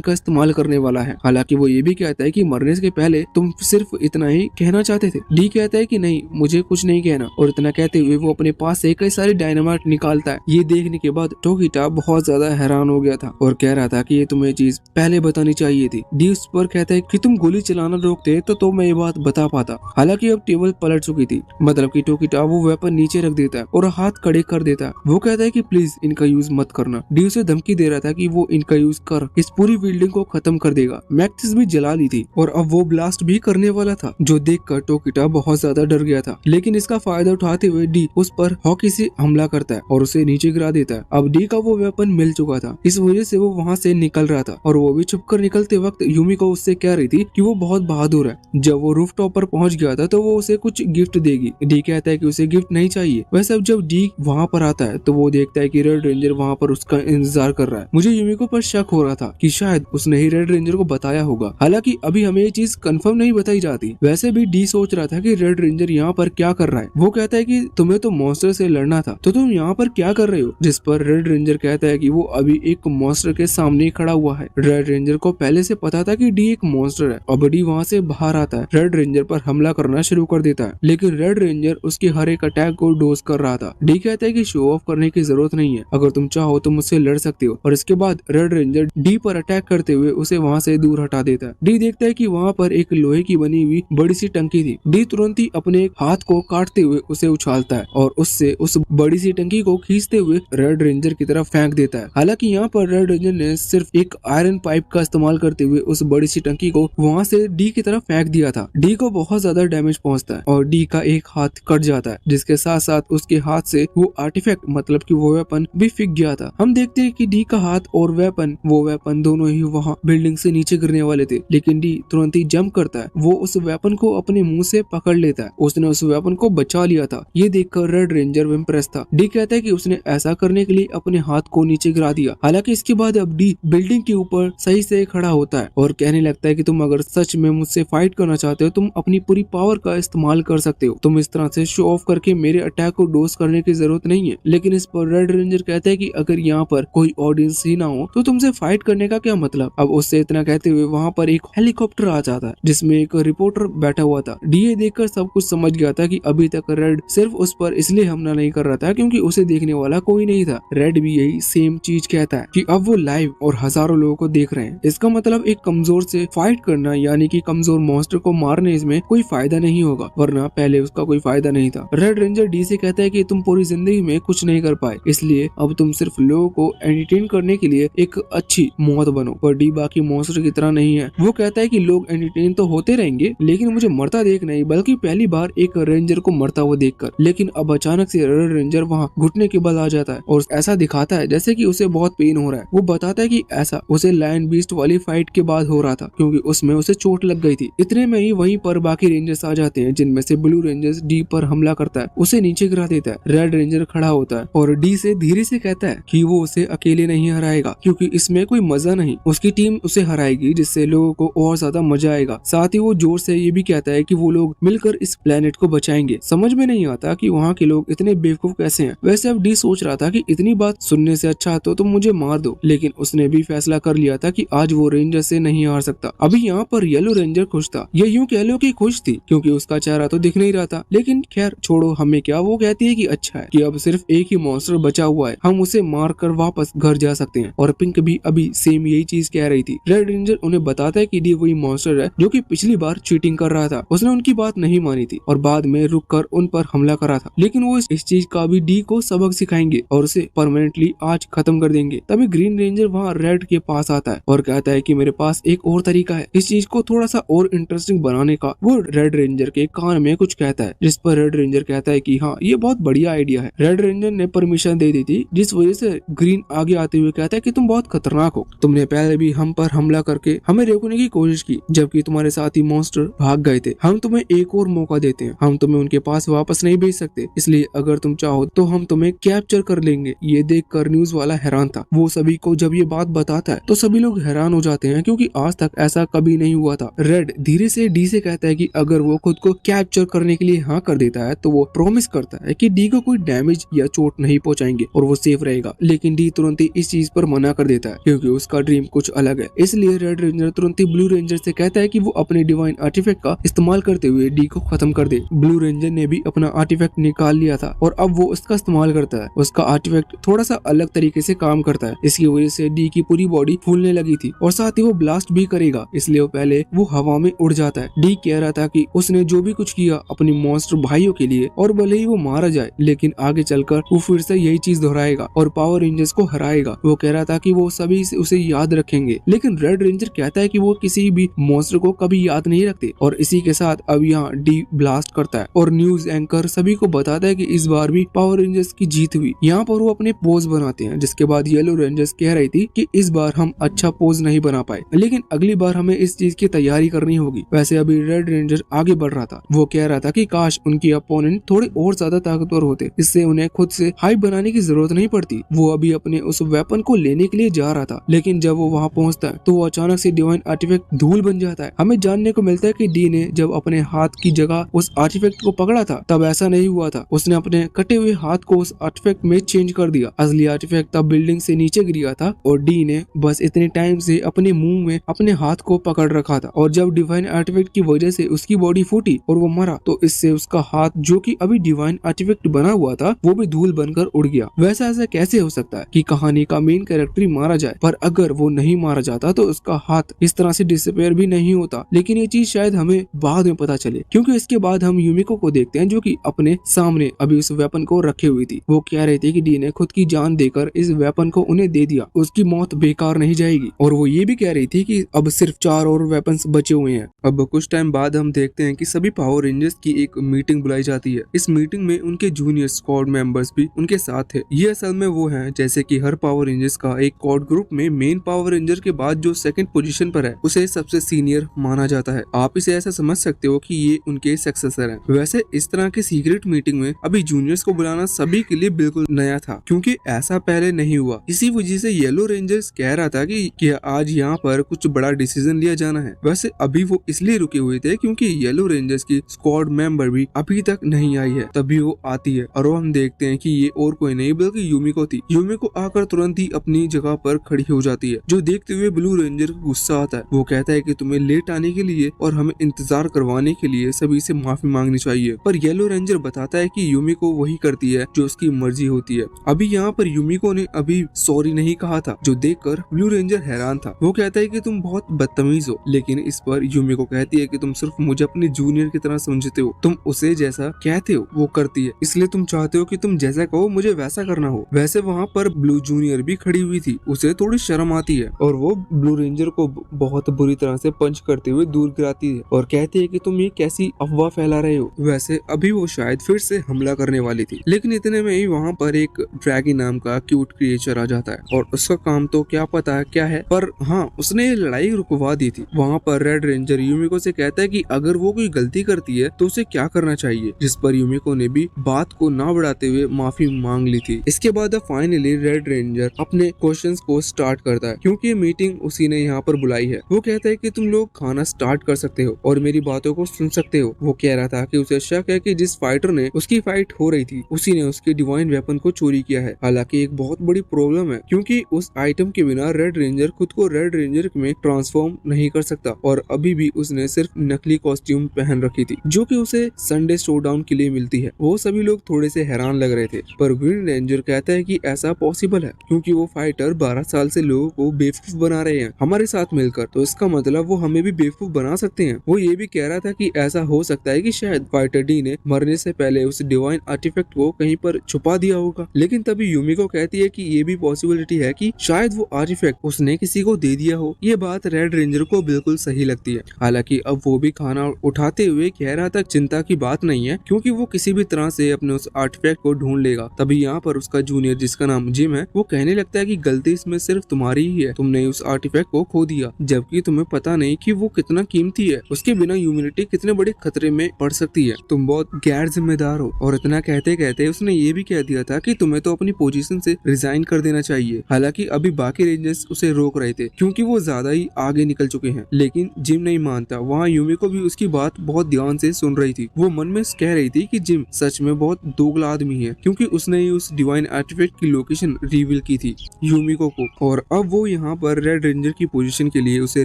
A: का इस्तेमाल करने वाला है। हालांकि वो ये भी कहता है कि मरने से पहले तुम सिर्फ इतना ही कहना चाहते थे। डी कहता है कि नहीं, मुझे कुछ नहीं कहना, और इतना कहते हुए वो अपने पास से कई सारी डायनामाइट निकालता है। ये देखने के बाद टोकिटा बहुत ज्यादा हैरान हो गया था और कह रहा था कि ये तुम्हें चीज पहले बतानी चाहिए थी। डी उस पर कहता है कि तुम गोली चलाना रोकते तो मैं ये बात बता पाता। हालांकि अब टेबल पलट चुकी थी, मतलब कि टोकिटा वो वेपन नीचे रख देता है और हाथ खड़े कर देता है। वो कहता है कि प्लीज इनका यूज मत करना। डी उसे धमकी दे रहा था कि वो इनका यूज कर इस पूरी बिल्डिंग को खत्म कर देगा। मैक्सिस भी जला ली थी और अब वो ब्लास्ट भी करने वाला था, जो देखकर टोकिटा बहुत ज्यादा डर गया था। लेकिन इसका फायदा उठाते हुए डी उस पर हॉकी से हमला करता है और उसे नीचे गिरा देता है। अब डी का वो वेपन मिल चुका था, इस वजह से वो वहाँ से निकल रहा था और वो भी छुपकर निकलते वक्त यूमिको उससे कह रही थी कि वो बहुत बहादुर है। जब वो रूफ टॉप पर पहुंच गया था तो वो उसे कुछ गिफ्ट देगी। डी कहता है कि उसे गिफ्ट नहीं चाहिए। वैसे अब जब डी वहाँ पर आता है तो वो देखता है कि रेड रेंजर वहाँ पर उसका इंतजार कर रहा है। मुझे यूमिको पर शक हो रहा था कि शायद उसने ही रेड रेंजर को बताया होगा। हालांकि अभी हमें ये चीज कंफर्म नहीं बताई जाती। वैसे भी डी सोच रहा था कि रेड रेंजर यहाँ पर क्या कर रहा है। वो कहता है कि तुम्हें तो मॉन्स्टर से लड़ना था, तो तुम यहाँ पर क्या कर रहे हो। जिस पर रेड रेंजर कहता है कि वो अभी एक मॉन्स्टर के सामने ही खड़ा हुआ है। रेड रेंजर को पहले से पता था कि डी एक मॉन्स्टर है। अब डी वहाँ से बाहर आता है, रेड रेंजर पर हमला करना शुरू कर देता है, लेकिन रेड रेंजर उसके हर एक अटैक को डोज कर रहा था। डी कहता है कि शो ऑफ करने की जरूरत नहीं है, अगर तुम चाहो तो मुझसे लड़ सकते हो। और इसके बाद रेड रेंजर डी पर अटैक करते हुए उसे वहाँ से दूर हटा देता है। डी देखता है कि वहाँ पर एक लोहे की बनी हुई बड़ी सी टंकी थी। डी तुरंत ही अपने हाथ को काटते हुए उसे उछालता है और उससे उस बड़ी सी टंकी को खींचते हुए रेड रेंजर की तरफ फेंक देता है। हालांकि यहाँ पर रेड रेंजर ने सिर्फ एक आयरन पाइप का इस्तेमाल करते हुए उस बड़ी सी टंकी को वहाँ से डी की तरफ फेंक दिया था। डी को बहुत ज्यादा डैमेज पहुंचता है और डी का एक हाथ कट जाता है, जिसके साथ साथ उसके हाथ से वो आर्टिफैक्ट मतलब कि वो वेपन भी फिक गया था। हम देखते हैं कि डी का हाथ और वो वेपन दोनों ही वहाँ बिल्डिंग से नीचे गिरने वाले थे, लेकिन डी तुरंत ही जंप करता है। वो उस वेपन को अपने मुंह से पकड़ लेता है। उसने उस वेपन को बचा लिया था। ये देखकर रेड रेंजर इम्प्रेस था। डी कहता है कि उसने ऐसा करने के लिए अपने हाथ को नीचे गिरा दिया। हालांकि इसके बाद अब डी बिल्डिंग के ऊपर सही से खड़ा होता है और कहने लगता है कि तुम अगर सच में मुझसे फाइट करना चाहते हो, तुम अपनी पूरी पावर का इस्तेमाल कर सकते हो। तुम इस तरह से शो ऑफ करके मेरे अटैक को डोज करने की जरूरत नहीं है। लेकिन इस पर रेड रेंजर कहता है कि अगर यहाँ पर कोई ऑडियंस ही ना हो तो तुमसे फाइट करने का क्या मतलब। अब उससे इतना कहते हुए वहाँ पर एक हेलीकॉप्टर आ जाता है जिसमें एक रिपोर्टर बैठा हुआ था। डी ये देखकर सब कुछ समझ गया था कि अभी तक रेड सिर्फ उस पर इसलिए हमला नहीं कर रहा था क्योंकि उसे देखने वाला कोई नहीं था। रेड भी यही सेम चीज कहता है कि अब वो लाइव और हजारों लोगों को देख रहे हैं। इसका मतलब एक कमजोर से फाइट करना यानी कि कमजोर मॉन्स्टर को मारने इसमें कोई फायदा नहीं होगा, वरना पहले उसका कोई फायदा नहीं था। रेड रेंजर डी से कहता है कि तुम पूरी जिंदगी में कुछ नहीं कर पाए, इसलिए अब तुम सिर्फ लोगों को एंटरटेन करने के लिए एक अच्छी मौत बनो। पर डी बाकी मॉन्स्टर की तरह नहीं है। वो कहता है कि लोग एंटरटेन तो होते रहेंगे, लेकिन मुझे मरता देख नहीं, बल्कि पहली बार एक रेंजर को मरता हुआ देखकर। लेकिन अब अचानक से रेड रेंजर वहाँ घुटने के बल आ जाता है और ऐसा दिखाता है जैसे कि उसे बहुत पेन हो रहा है। वो बताता है कि ऐसा उसे लायन बीस्ट वाली फाइट के बाद हो रहा था क्योंकि उसमें उसे चोट लग गई थी। इतने में ही वहीं पर बाकी रेंजर्स आ जाते हैं, जिनमें से ब्लू रेंजर्स डी पर हमला करता है, उसे नीचे गिरा देता है। रेड रेंजर खड़ा होता है और डी से धीरे से कहता है कि वो उसे अकेले नहीं हराएगा क्योंकि इसमें कोई मजा नहीं, उसकी टीम उसे हराएगी जिससे लोगों को और ज्यादा मजा आएगा। साथ ही वो जोर से ये भी कहता है कि वो लोग मिलकर इस प्लेनेट को बचाएंगे। समझ में नहीं आता कि वहाँ के लोग इतने बेवकूफ कैसे हैं। वैसे अब डी सोच रहा था कि इतनी बात सुनने से अच्छा तो तुम मुझे मार दो, लेकिन उसने भी फैसला कर लिया था कि आज वो रेंजर से नहीं हार सकता। अभी यहाँ पर येलो रेंजर खुश था, ये यूं कह लो कि खुश थी क्योंकि उसका चेहरा तो दिख नहीं रहा था। लेकिन खैर छोड़ो, हमें क्या। वो कहती है कि अच्छा है कि अब सिर्फ एक ही मॉन्स्टर बचा हुआ है, हम उसे मार कर वापस घर जा सकते हैं। और पिंक भी अभी सेम यही चीज कह रही थी। रेड रेंजर उन्हें बताता है कि डी वही मॉन्स्टर है जो कि पिछली बार चीटिंग कर रहा था। उसने उनकी बात नहीं मानी थी और बाद में रुक कर उन पर हमला करा था, लेकिन वो इस चीज का भी डी को सबक सिखाएंगे और उसे परमानेंटली आज खत्म कर देंगे। तभी ग्रीन रेंजर वहाँ रेड के पास आता है और कहता है कि मेरे पास एक और तरीका है इस चीज को थोड़ा सा और इंटरेस्टिंग बनाने का। वो रेड रेंजर के कान में कुछ कहता है, जिस पर रेड रेंजर कहता है कि हाँ, ये बहुत बढ़िया आइडिया है। रेड रेंजर ने परमिशन दे दी थी, जिस वजह से ग्रीन आगे आते हुए कहता है कि तुम बहुत खतरनाक हो, तुमने पहले भी हम पर हमला करके हमें रोकने की कोशिश की जबकि तुम्हारे साथी मॉन्स्टर भाग गए थे। हम तुम्हें एक और मौका देते हैं, हम तुम्हें उनके पास वापस नहीं भेज सकते, इसलिए अगर तुम चाहो तो हम तुम्हें कैप्चर कर लेंगे। ये देखकर न्यूज वाला हैरान था। वो सभी को जब ये बात बताता है तो सभी लोग हैरान हो जाते हैं क्योंकि आज तक ऐसा कभी नहीं हुआ था। रेड धीरे से डी से कहता है कि अगर वो खुद को कैप्चर करने के लिए हाँ कर देता है तो वो प्रॉमिस करता है कि डी को कोई डैमेज या चोट नहीं पहुंचाएंगे और वो सेफ रहेगा। लेकिन डी तुरंत ही इस चीज पर मना कर देता है क्योंकि उसका ड्रीम कुछ अलग है। इसलिए रेड रेंजर तुरंत ही ब्लू रेंजर से कहता है कि वो अपने डिवाइन आर्टिफैक्ट का इस्तेमाल करते हुए डी को खत्म कर दे। ब्लू रेंजर ने भी अपना आर्टिफैक्ट निकाल लिया था और अब वो उसका इस्तेमाल करता है। उसका आर्टिफैक्ट थोड़ा सा अलग तरीके से काम करता है। इसकी वजह से डी की पूरी बॉडी फूलने लगी थी और साथ ही वो ब्लास्ट भी करेगा, इसलिए वो पहले वो हवा में उड़ जाता है। डी कह रहा था कि उसने जो भी कुछ किया अपने मॉन्स्टर भाइयों के लिए और भले ही वो मारा जाए लेकिन आगे चलकर वो फिर से यही चीज दोहराएगा और पावर रेंजर्स को हराएगा। वो कह रहा था कि वो सभी उसे याद रखेंगे, लेकिन रेड रेंजर कहता है कि वो किसी भी मॉन्स्टर को कभी याद नहीं रखते। और इसी के साथ अब यहाँ डी ब्लास्ट करता है और न्यूज एंकर सभी को बताता है कि इस बार भी पावर रेंजर्स की जीत हुई। यहाँ पर वो अपने पोज बनाते हैं, जिसके बाद येलो रेंजर्स कह रही थी कि इस बार हम अच्छा पोज नहीं बना पाए, लेकिन अगली बार हमें इस चीज की तैयारी करनी होगी। वैसे अभी रेड रेंजर आगे बढ़ रहा था। वो कह रहा था कि काश उनके अपोनेंट थोड़े और ज्यादा ताकतवर होते, इससे उन्हें खुद से हाइप बनाने की जरूरत नहीं पड़ती। वो अभी अपने उस वेपन को लेने के लिए जा रहा था, लेकिन जब वो वहाँ पहुँचता है तो वो अचानक से डिवाइन आर्टिफैक्ट धूल बन जाता है। हमें जानने को मिलता है कि डी ने जब अपने हाथ की जगह उस आर्टिफैक्ट को पकड़ा था तब ऐसा नहीं हुआ था। उसने अपने कटे हुए हाथ को उस आर्टिफैक्ट में चेंज कर दिया। असली आर्टिफैक्ट तब बिल्डिंग से नीचे गिर गया था और डी ने बस इतने टाइम से अपने मुंह में अपने हाथ को पकड़ रखा था। और जब डिवाइन आर्टिफैक्ट की वजह से उसकी बॉडी फूटी और वो मरा तो इससे उसका हाथ जो कि अभी डिवाइन आर्टिफैक्ट बना हुआ था वो भी धूल बनकर उड़ गया। वैसा ऐसा कैसे हो सकता है कि कहानी का मेन कैरेक्टर ही मारा जाए, पर अगर वो नहीं मारा जाता तो उसका हाथ इस तरह से डिसअपीयर भी नहीं होता। लेकिन ये चीज शायद हमें बाद में पता चले, क्योंकि इसके बाद हम यूमिको को देखते हैं जो कि अपने सामने अभी उस वेपन को रखे हुई थी। वो कह रही थी कि डी ने खुद की जान देकर इस वेपन को उन्हें दे दिया, उसकी मौत बेकार नहीं जाएगी। और वो ये भी कह रही थी कि अब सिर्फ 4 और वेपन्स बचे हुए हैं। अब कुछ टाइम बाद हम देखते हैं कि सभी पावर रेंजर्स की एक मीटिंग बुलाई जाती है। इस मीटिंग में उनके जूनियर स्क्वाड मेंबर्स भी उनके साथ थे। ये असल में वो हैं जैसे कि हर पावर रेंजर्स का एक स्क्वाड ग्रुप में मेन पावर रेंजर के बाद जो सेकंड पोजीशन पर है उसे सबसे सीनियर माना जाता है। आप इसे ऐसा समझ सकते हो कि ये उनके सक्सेसर हैं। वैसे इस तरह की सीक्रेट मीटिंग में अभी जूनियर्स को बुलाना सभी के लिए बिल्कुल नया था, क्योंकि ऐसा पहले नहीं हुआ। इसी वजह से येलो रेंजर्स कह रहा था कि आज यहाँ पर कुछ बड़ा डिसीजन लिया जाना है। वैसे अभी वो इसलिए रुके हुए थे क्योंकि येलो रेंजर्स की स्क्वाड मेंबर भी अभी तक नहीं आई है। तभी वो आती है और हम देखते हैं कि ये और कोई नहीं बल्कि यूमिको थी। यूमिको आकर तुरंत ही अपनी जगह पर खड़ी हो जाती है, जो देखते हुए ब्लू रेंजर को गुस्सा आता है। वो कहता है कि तुम्हें लेट आने के लिए और हमें इंतजार करवाने के लिए सभी से माफी मांगनी चाहिए, पर येलो रेंजर बताता है कि यूमिको वही करती है जो उसकी मर्जी होती है। अभी यहाँ पर यूमिको ने अभी सॉरी नहीं कहा था, जो देखकर ब्लू रेंजर हैरान था। वो कहता है कि तुम बहुत बदतमीज हो, लेकिन इस पर यूमिको कहती है कि तुम सिर्फ मुझे अपने जूनियर की तरह समझते हो, तुम उसे जैसा कहते हो वो करती है, इसलिए तुम चाहते हो कि तुम जैसा कहो मुझे वैसा करना हो। वैसे वहाँ पर ब्लू जूनियर भी खड़ी हुई थी, उसे थोड़ी शर्म आती है और वो ब्लू रेंजर को बहुत बुरी तरह से पंच करते हुए दूर गिराती है और कहती है कि तुम ये कैसी अफवाह फैला रहे हो। वैसे अभी वो शायद फिर से हमला करने वाली थी, लेकिन इतने में ही वहाँ पर एक ड्रैगी नाम का क्यूट क्रिएचर आ जाता है और उसका काम तो क्या पता है क्या है, पर हाँ उसने ये लड़ाई रुकवा दी थी। वहाँ पर रेड रेंजर यूमिको से कहता है कि अगर वो कोई गलती करती है तो उसे क्या करना चाहिए, जिस पर यूमिको ने भी बात को ना बढ़ाते हुए माफी मांग ली थी। इसके बाद फाइनली रेड रेंजर अपने क्वेश्चंस को स्टार्ट करता है, क्योंकि ये मीटिंग उसी ने यहाँ पर बुलाई है। वो कहता है कि तुम लोग खाना स्टार्ट कर सकते हो और मेरी बातों को सुन सकते हो। वो कह रहा था कि उसे शक है कि जिस फाइटर ने उसकी फाइट हो रही थी उसी ने उसके डिवाइन वेपन को चोरी किया है। हालांकि एक बहुत बड़ी प्रॉब्लम है, क्योंकि उस आइटम के बिना रेड रेंजर खुद को रेड रेंजर में ट्रांसफॉर्म नहीं कर सकता और अभी भी उसने सिर्फ नकली कॉस्ट्यूम पहन रखी थी जो कि उसे संडे शोडाउन के लिए मिलती है। वो सभी लोग थोड़े से हैरान लग रहे थे, पर ग्रीन रेंजर कहता है कि ऐसा पॉसिबल है क्योंकि वो फाइटर 12 साल से लोगों को बेवकूफ बना रहे हैं हमारे साथ मिलकर, तो इसका मतलब वो हमें भी बेवकूफ बना सकते हैं। वो ये भी कह रहा था कि ऐसा हो सकता है कि शायद फाइटर डी ने मरने से पहले उस डिवाइन आर्टिफैक्ट को कहीं पर छुपा दिया होगा। लेकिन तभी यूमिको कहती है कि ये भी पॉसिबिलिटी है कि शायद वो आर्टिफैक्ट उसने किसी को दे दिया हो। ये बात रेड रेंजर को बिल्कुल सही लगती है। हालांकि अब वो भी खाना उठाते हुए कह रहा था चिंता की बात नहीं है, क्योंकि वो किसी भी तरह से अपने उस आर्टिफैक्ट को ढूंढ लेगा। तभी यहाँ पर उसका जूनियर जिसका नाम जिम है वो कहने लगता है कि गलती इसमें सिर्फ तुम्हारी ही है, तुमने उस आर्टिफैक्ट को खो दिया जबकि तुम्हें पता नहीं कि वो कितना कीमती है, उसके बिना ह्यूमैनिटी कितने बड़े खतरे में पड़ सकती है, तुम बहुत गैर जिम्मेदार हो। और इतना कहते कहते उसने ये भी कह दिया था कि तुम्हें तो अपनी पोजीशन से रिजाइन कर देना चाहिए। हालांकि अभी बाकी रेंजर्स उसे रोक रहे थे क्योंकि वो ज्यादा ही आगे निकल चुके हैं, लेकिन जिम नहीं मानता। वहाँ यूमिको भी उसकी बात बहुत ध्यान से सुन रही थी। वो मन में कह रही थी कि जिम सच में बहुत बहुत दोगला आदमी है, क्योंकि उसने ही उस डिवाइन आर्टिफैक्ट की लोकेशन रिवील की थी यूमिको को, और अब वो यहाँ पर रेड रेंजर की पोजीशन के लिए उसे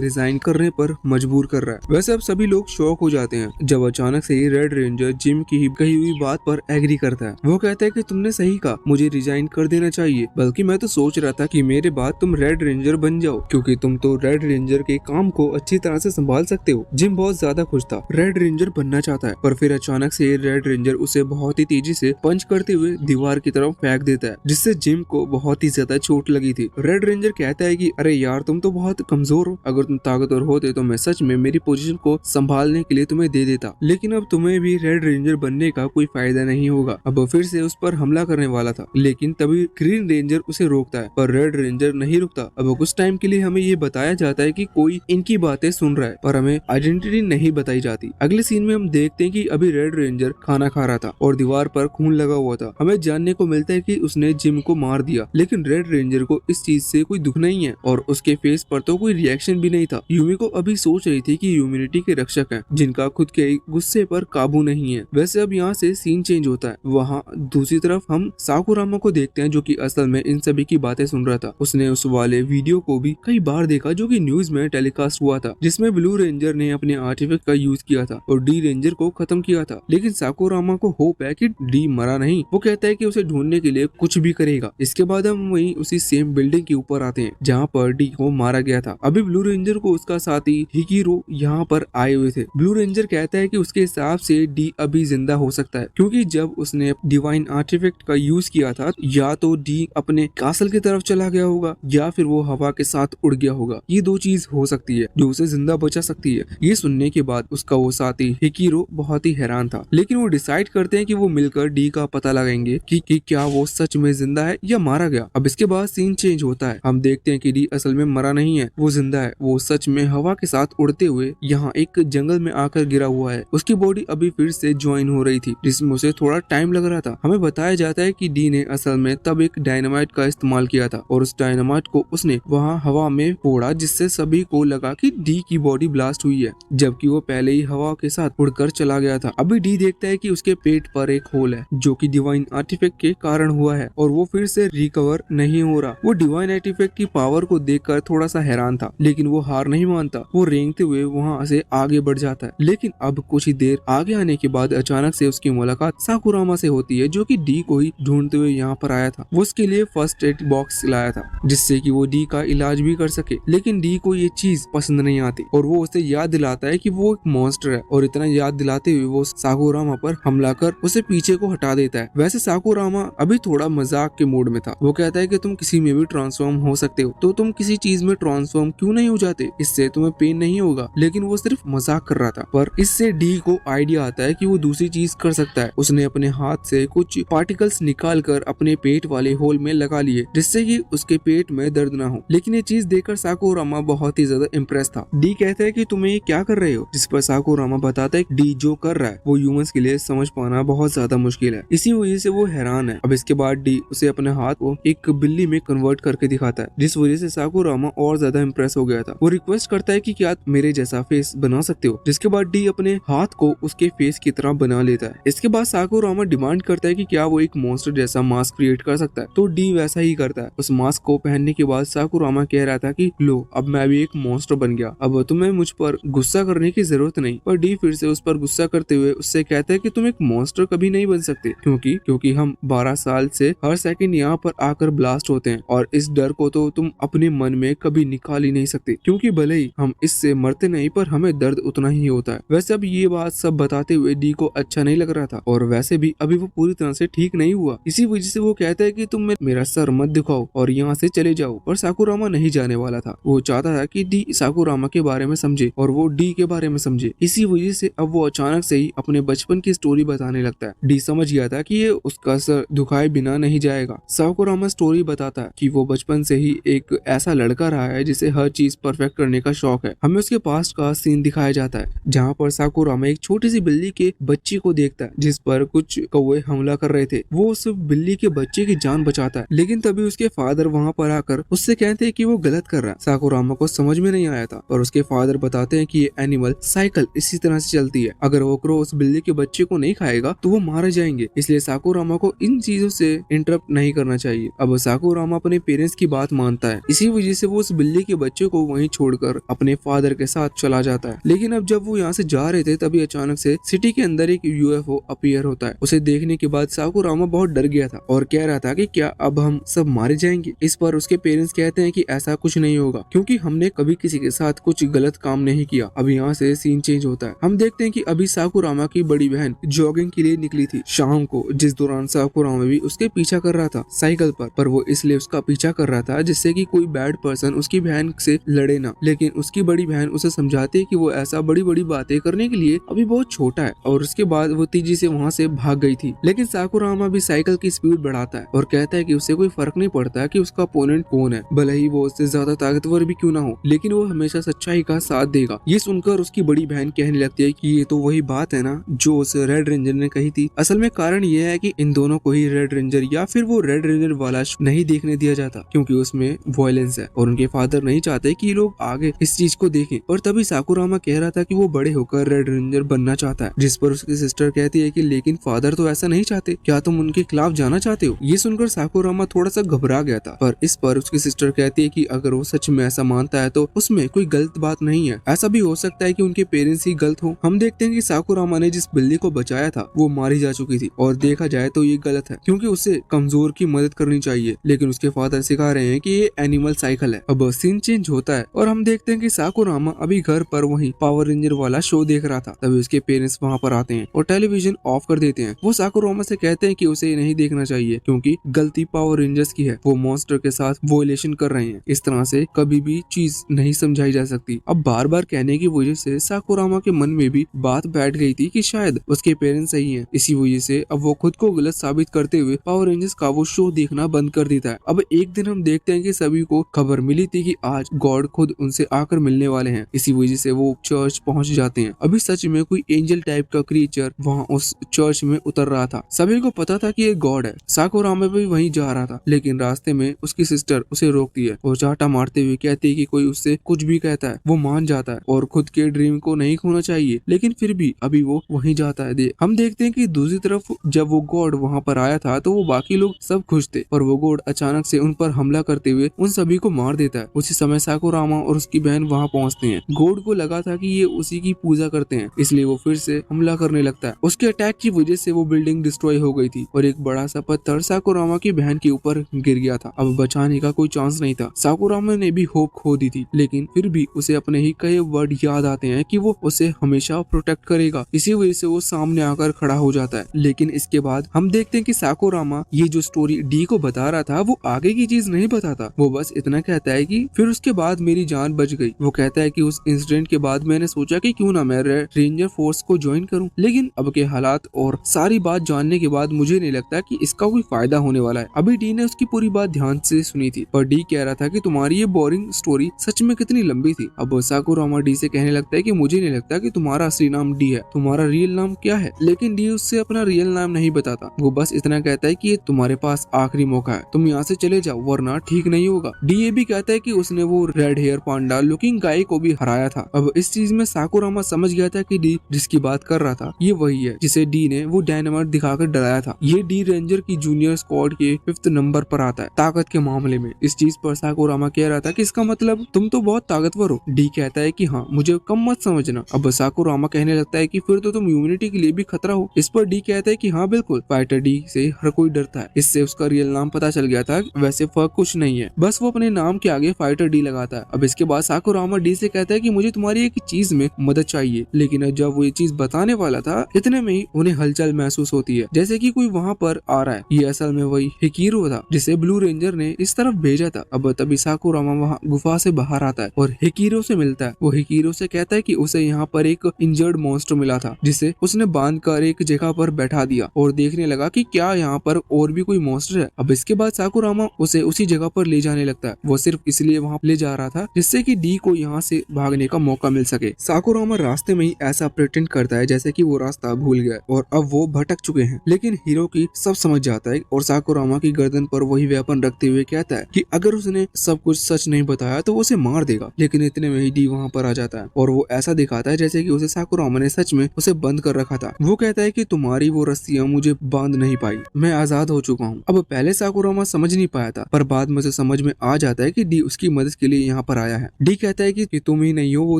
A: रिजाइन करने पर मजबूर कर रहा है। वैसे अब सभी लोग शॉक हो जाते हैं जब अचानक से ही रेड रेंजर जिम की ही कही हुई बात पर एग्री करता है। वो कहता है कि तुमने सही कहा, मुझे रिजाइन कर देना चाहिए, बल्कि मैं तो सोच रहा था कि मेरे बाद तुम रेड रेंजर बन जाओ, क्योंकि तुम तो रेड रेंजर के काम को अच्छी तरह से संभाल सकते हो। जिम बहुत ज्यादा खुश था, रेड रेंजर बनना चाहता है, पर फिर अचानक से रेड रेंजर उसे बहुत ही तेजी से पंच करते हुए दीवार की तरफ फेंक देता है, जिससे जिम को बहुत ही ज्यादा चोट लगी थी। रेड रेंजर कहता है कि अरे यार, तुम तो बहुत कमजोर हो, अगर तुम ताकतवर होते तो मैं सच में मेरी पोजीशन को संभालने के लिए तुम्हें दे देता, लेकिन अब तुम्हें भी रेड रेंजर बनने का कोई फायदा नहीं होगा। अब फिर से उस पर हमला करने वाला था, लेकिन तभी ग्रीन रेंजर उसे रोकता है, पर रेड रेंजर नहीं रुकता। अब कुछ टाइम के लिए हमें ये बताया जाता है कि कोई इनकी बातें सुन रहा है, पर हमें आइडेंटिटी नहीं बताई जाती। अगले सीन में हम देखते हैं कि अभी रेड रेंजर खाना खा रहा था और दीवार पर खून लगा हुआ था। हमें जानने को मिलता है कि उसने जिम को मार दिया, लेकिन रेड रेंजर को इस चीज से कोई दुख नहीं है और उसके फेस पर तो कोई रिएक्शन भी नहीं था। यूमिको अभी सोच रही थी कि ह्यूमैनिटी के रक्षक हैं, जिनका खुद के गुस्से पर काबू नहीं है। वैसे अब यहाँ से सीन चेंज होता है। वहाँ दूसरी तरफ हम साकुरामा को देखते हैं, जो कि असल में इन सभी की बातें सुन रहा था। उसने उस वाले वीडियो को भी कई बार देखा जो कि न्यूज में टेलीकास्ट हुआ था, जिसमें ब्लू रेंजर ने अपने आर्टिफैक्ट का यूज किया था और डी रेंजर को खत्म किया था। लेकिन साकुरामा को होप है कि डी मरा नहीं। वो कहता है कि उसे ढूंढने के लिए कुछ भी करेगा। इसके बाद हम वहीं उसी सेम बिल्डिंग के ऊपर आते हैं जहाँ पर डी को मारा गया था। अभी ब्लू रेंजर को उसका साथी हिकिरो यहाँ पर आए हुए थे। ब्लू रेंजर कहता है कि उसके हिसाब से डी अभी जिंदा हो सकता है, क्योंकि जब उसने डिवाइन आर्टिफैक्ट का यूज किया था, या तो डी अपने कासल की तरफ चला गया होगा या फिर वो हवा के साथ उड़ गया होगा। ये दो चीज हो सकती है जो उसे जिंदा बचा सकती है। ये सुनने के बाद उसका वो साथी हिकिरो बहुत ही हैरान था, लेकिन वो डिसाइड करते हैं कि वो मिलकर डी का पता लगाएंगे कि क्या वो सच में जिंदा है या मारा गया। अब इसके बाद सीन चेंज होता है। हम देखते हैं कि डी असल में मरा नहीं है, वो जिंदा है। वो सच में हवा के साथ उड़ते हुए यहाँ एक जंगल में आकर गिरा हुआ है। उसकी बॉडी अभी फिर से ज्वाइन हो रही थी, जिसमें उसे थोड़ा टाइम लग रहा था। हमें बताया जाता है कि डी ने असल में तब एक डायनामाइट का इस्तेमाल किया था और उस डायनामाइट को उसने वहाँ हवा में फोड़ा, जिससे सभी को लगा कि डी की बॉडी ब्लास्ट हुई है, जबकि वो पहले ही हवा के साथ उड़कर चला गया था। अभी डी देखता है कि उसके पेट पर एक होल है, जो कि डिवाइन आर्टिफैक्ट के कारण हुआ है और वो फिर से रिकवर नहीं हो रहा। वो डिवाइन आर्टिफैक्ट की पावर को देखकर थोड़ा सा हैरान था, लेकिन वो हार नहीं मानता। वो रेंगते हुए वहाँ से आगे बढ़ जाता है। लेकिन अब कुछ ही देर आगे आने के बाद अचानक से उसकी मुलाकात साकुरामा से होती है, जो कि डी को ही ढूंढते हुए यहाँ पर आया था। वो उसके लिए फर्स्ट एड बॉक्स लाया था, जिससे कि वो डी का इलाज भी कर सके। लेकिन डी को ये चीज पसंद नहीं आती और वो उसे याद दिलाता है कि वो एक मॉन्स्टर है, और इतना याद दिलाते हुए वो साकुरामा पर हमला कर उसे पीछे को हटा देता है। वैसे साकुरामा अभी थोड़ा मजाक के मूड में था। वो कहता है कि तुम किसी में भी ट्रांसफॉर्म हो सकते हो, तो तुम किसी चीज में ट्रांसफॉर्म क्यों नहीं हो जाते, इससे तुम्हें पेन नहीं होगा। लेकिन वो सिर्फ मजाक कर रहा था, पर इससे डी को आइडिया आता है कि वो दूसरी चीज कर सकता है। उसने अपने हाथ से कुछ पार्टिकल्स निकाल कर अपने पेट वाले होल में लगा लिए, जिससे कि उसके पेट में दर्द ना हो। लेकिन ये चीज देखकर साकुरामा बहुत ही ज्यादा इम्प्रेस था। डी कहता है कि तुम ये क्या कर रहे हो, जिस पर साकुरामा बताता है कि डी जो कर रहा है वो ह्यूमंस के लिए समझ पाना बहुत ज्यादा मुश्किल है, इसी वजह से वो हैरान है। अब इसके बाद डी उसे अपने हाथ को एक बिल्ली में कन्वर्ट करके दिखाता है, जिस वजह से साकुरामा और ज्यादा इम्प्रेस हो गया था। वो रिक्वेस्ट करता है कि क्या मेरे जैसा फेस बना सकते हो, जिसके बाद डी अपने हाथ को उसके फेस की तरह बना लेता है। इसके बाद साकुरामा डिमांड करता है कि क्या वो एक मॉन्स्टर जैसा मास्क क्रिएट कर सकता है, तो डी वैसा ही करता है। उस मास्क को पहनने के बाद साकुरामा कह रहा था कि लो, अब मैं भी एक मॉन्स्टर बन गया, अब तुम्हें मुझ पर गुस्सा करने की जरूरत नहीं। पर डी फिर से उस पर गुस्सा करते हुए उससे कहता है कि तुम एक मॉन्स्टर कभी नहीं बन सकते, क्योंकि हम 12 साल से हर सेकंड यहाँ पर आकर ब्लास्ट होते हैं, और इस डर को तो तुम अपने मन में कभी निकाल ही नहीं सकते, क्योंकि भले ही हम इससे मरते नहीं पर हमें दर्द उतना ही होता है। वैसे अब ये बात सब बताते हुए डी को अच्छा नहीं लग रहा था, और वैसे भी अभी वो पूरी तरह से ठीक नहीं हुआ। इसी वजह से वो कहता है कि तुम मेरा सर मत दिखाओ और यहाँ से चले जाओ। पर साकुरामा नहीं जाने वाला था। वो चाहता था कि डी साकुरामा के बारे में समझे और वो डी के बारे में समझे। इसी वजह से अब वो अचानक से ही अपने बचपन की स्टोरी बताने लगता है। डी समझ गया था कि ये उसका सर दुखाए बिना नहीं जाएगा। साकुरामा स्टोरी बताता है कि वो बचपन से ही एक ऐसा लड़का रहा है जिसे हर चीज परफेक्ट करने का शौक है। हमें उसके पास्ट का सीन दिखाया जाता है, जहाँ पर साकुरामा एक छोटी सी बिल्ली के बच्चे को देखता है जिस पर कुछ कौवे हमला कर रहे थे। वो उस बिल्ली के बच्चे की जान बचाता है, लेकिन तभी उसके फादर वहाँ पर आकर उससे कहते हैं कि वो गलत कर रहा है। साकुरामा को समझ में नहीं आया था, और उसके फादर बताते हैं कि ये एनिमल साइकिल इसी तरह से चलती है। अगर वो क्रो उस बिल्ली के बच्चे को नहीं खाएगा तो वो मारा मारे जाएंगे, इसलिए साकुरामा को इन चीजों से इंटरप्ट नहीं करना चाहिए। अब साकुरामा अपने पेरेंट्स की बात मानता है, इसी वजह से वो उस बिल्ली के बच्चे को वहीं छोड़कर अपने फादर के साथ चला जाता है। लेकिन अब जब वो यहाँ से जा रहे थे तभी अचानक से सिटी के अंदर एक यूएफओ अपीयर होता है। उसे देखने के बाद साकुरामा बहुत डर गया था और कह रहा था कि क्या अब हम सब मारे जाएंगे। इस पर उसके पेरेंट्स कहते हैं कि ऐसा कुछ नहीं होगा, क्योंकि हमने कभी किसी के साथ कुछ गलत काम नहीं किया। अब यहाँ से सीन चेंज होता है। हम देखते हैं कि अभी साकुरामा की बड़ी बहन जॉगिंग के लिए निकली थी शाम को, जिस दौरान साकुरामा भी उसके पीछा कर रहा था साइकिल पर वो इसलिए उसका पीछा कर रहा था जिससे कि कोई बैड पर्सन उसकी बहन से लड़े ना। लेकिन उसकी बड़ी बहन उसे समझाती है कि वो ऐसा बड़ी बड़ी बातें करने के लिए अभी बहुत छोटा है, और उसके बाद वो तेजी से वहाँ से भाग गई थी। लेकिन साकुरामा भी साइकिल की स्पीड बढ़ाता है और कहता है कि उसे कोई फर्क नहीं पड़ता कि उसका अपोनेंट कौन है, भले ही वो उससे ज्यादा ताकतवर भी क्यों ना हो, लेकिन वो हमेशा सच्चाई का साथ देगा। ये सुनकर उसकी बड़ी बहन कहने लगती है कि ये तो वही बात है ना जो उस रेड रेंजर ने कही थी। असल में कारण ये है कि इन दोनों को ही रेड रेंजर या फिर वो रेड रेंजर वाला नहीं देखने दिया जाता, क्योंकि उसमें वायलेंस है और उनके फादर नहीं चाहते कि लोग आगे इस चीज को देखें। और तभी साकुरामा कह रहा था कि वो बड़े होकर रेड रेंजर बनना चाहता है, जिस पर उसकी सिस्टर कहती है कि लेकिन फादर तो ऐसा नहीं चाहते, क्या तुम उनके खिलाफ जाना चाहते हो। ये सुनकर साकुरामा थोड़ा सा घबरा गया था, पर इस पर उसकी सिस्टर कहती है कि अगर वो सच में ऐसा मानता है तो उसमें कोई गलत बात नहीं है, ऐसा भी हो सकता है कि उनके पेरेंट्स ही गलत हो। हम देखते हैं कि साकुरामा ने जिस बिल्ली को बचाया था वो मारी जा चुकी थी, और देखा जाए तो ये गलत है क्योंकि उसे कमजोर की मदद करनी चाहिए, लेकिन उसके फादर सिखा रहे हैं कि ये एनिमल साइकिल है। अब सीन चेंज होता है और हम देखते हैं कि साकुरामा अभी घर पर वही पावर रेंजर वाला शो देख रहा था। तभी उसके पेरेंट्स वहाँ पर आते हैं और टेलीविजन ऑफ कर देते हैं। वो साकुरामा से कहते हैं कि उसे ये नहीं देखना चाहिए क्योंकि गलती पावर रेंजर्स की है, वो मॉन्स्टर के साथ वोलेशन कर रहे हैं। इस तरह से कभी भी चीज नहीं समझाई जा सकती। अब बार बार कहने की वजह से साकुरामा के मन में भी बात बैठ गई थी कि शायद उसके पेरेंट्स सही हैं। इसी वजह से अब वो खुद को गलत साबित करते हुए पावर रेंजर्स का वो शो देखना बंद कर देता है। अब एक दिन हम देखते हैं कि सभी को खबर मिली थी कि आज गॉड खुद उनसे आकर मिलने वाले हैं। इसी वजह से वो चर्च पहुंच जाते हैं। अभी सच में कोई एंजल टाइप का क्रिएचर वहां उस चर्च में उतर रहा था। सभी को पता था कि ये गॉड है। साकुरामा भी वहीं जा रहा था, लेकिन रास्ते में उसकी सिस्टर उसे रोकती है और चाटा मारते हुए कहती है कि कोई उससे कुछ भी कहता है वो मान जाता है और खुद के ड्रीम को नहीं खोना चाहिए, लेकिन फिर भी अभी वो वहीं जाता है। हम देखते हैं कि दूसरी तरफ जब वो गॉड वहां पर आया था तो वो बाकी लोग सब खुश थे, पर वो गॉड अचानक से उन पर हमला करते हुए उन सभी को मार देता है। उसी समय साकुरामा और उसकी बहन वहां पहुंचते हैं। गॉड को लगा था कि ये उसी की पूजा करते हैं, इसलिए वो फिर से हमला करने लगता है। उसके अटैक की वजह से वो बिल्डिंग डिस्ट्रॉय हो गई थी और एक बड़ा सा पत्थर साकुरामा की बहन के ऊपर गिर गया था। अब बचाने का कोई चांस नहीं था। साकुरामा ने भी होप खो दी थी, लेकिन फिर भी उसे अपने ही कई वर्ड याद आते हैं कि वो उसे हमेशा प्रोटेक्ट करेगा। इसी वजह से वो सामने आकर खड़ा हो जाता है। लेकिन इसके बाद हम देखते हैं कि साकुरामा ये जो स्टोरी डी को बता रहा था वो आगे की चीज नहीं बताता। वो बस इतना कहता है कि फिर उसके बाद मेरी जान बच गई। वो कहता है कि उस इंसिडेंट के बाद मैंने सोचा कि क्यों ना मैं रेंजर फोर्स को ज्वाइन करूं, लेकिन अब के हालात और सारी बात जानने के बाद मुझे नहीं लगता कि इसका कोई फायदा होने वाला है। अभी डी ने उसकी पूरी बात ध्यान से सुनी थी, पर डी कह रहा था कि तुम्हारी ये बोरिंग स्टोरी सच में कितनी लंबी थी। अब साकुरामा डी से कहने लगता है कि मुझे नहीं लगता कि तुम्हारा असली नाम डी है, तुम्हारा रियल नाम क्या है। लेकिन डी उससे अपना रियल नाम नहीं बताता। वो बस इतना कहता है कि ये तुम्हारे पास आखिरी मौका है, तुम यहाँ से चले जाओ वरना ठीक नहीं होगा। डी ये भी कहता है कि उसने वो रेड हेयर पांडा लुकिंग गाय को भी हराया था। अब इस चीज में साकुरामा समझ गया था कि डी जिसकी बात कर रहा था ये वही है जिसे डी ने वो डायनामाइट दिखाकर डराया था। ये डी रेंजर की जूनियर स्क्वाड के 5th नंबर पर आता है ताकत के मामले में। इस चीज पर साकुरामा कह रहा था कि इसका मतलब तुम तो बहुत ताकतवर हो। डी कहता है कि हाँ, मुझे कम मत समझना। अब साकुरामा कहने लगता है कि फिर तो तुम ह्यूमैनिटी के लिए भी खतरा हो। इस पर डी कहता है कि हाँ बिल्कुल, फाइटर डी से हर कोई डरता है। इससे उसका रियल नाम पता चल गया था। वैसे फर्क कुछ नहीं है, बस वो अपने नाम के आगे फाइटर डी लगाता है। अब इसके बाद साकुरामा डी से कहता है कि मुझे तुम्हारी एक चीज में मदद चाहिए। लेकिन जब वो ये चीज बताने वाला था इतने में ही उन्हें हलचल महसूस होती है, जैसे कि कोई वहाँ पर आ रहा है। ये असल में वही हिकीरो था जिसे ब्लू रेंजर ने इस तरफ भेजा था। अब तभी साकुरामा वहाँ गुफा से बाहर आता है और हिकीरो से मिलता है। वो हिकीरो से कहता है कि उसे यहाँ पर एक इंजर्ड मॉन्स्टर मिला था जिसे उसने बांध कर एक जगह पर बैठा दिया और देखने लगा कि क्या यहाँ पर और भी कोई मॉन्स्टर है। अब इसके बाद साकुरामा उसे उसी जगह पर ले जाने लगता है। वो सिर्फ इसलिए वहाँ ले जा रहा था जिससे कि डी को यहाँ से भागने का मौका मिल सके। साकुरामा रास्ते में ही ऐसा प्रिटेंड करता है जैसे कि वो रास्ता भूल गया और अब वो भटक चुके हैं। लेकिन हीरो की सब समझ जाता है और साकुरामा की गर्दन पर वही वेपन रखते हुए कहता है कि अगर उसने सब कुछ सच नहीं बताया तो वो उसे मार देगा। लेकिन इतने में ही डी वहाँ पर आ जाता है और वो ऐसा दिखाता है जैसे कि उसे साकुरामा ने सच में उसे बंद कर रखा था। वो कहता है कि तुम तुम्हारी वो रस्सियां मुझे बांध नहीं पाई, मैं आजाद हो चुका हूँ। अब पहले साकुरामा समझ नहीं पाया था, पर बाद में उसे समझ में आ जाता है कि डी उसकी मदद के लिए यहाँ पर आया है। डी कहता है कि तुम ही नहीं हो वो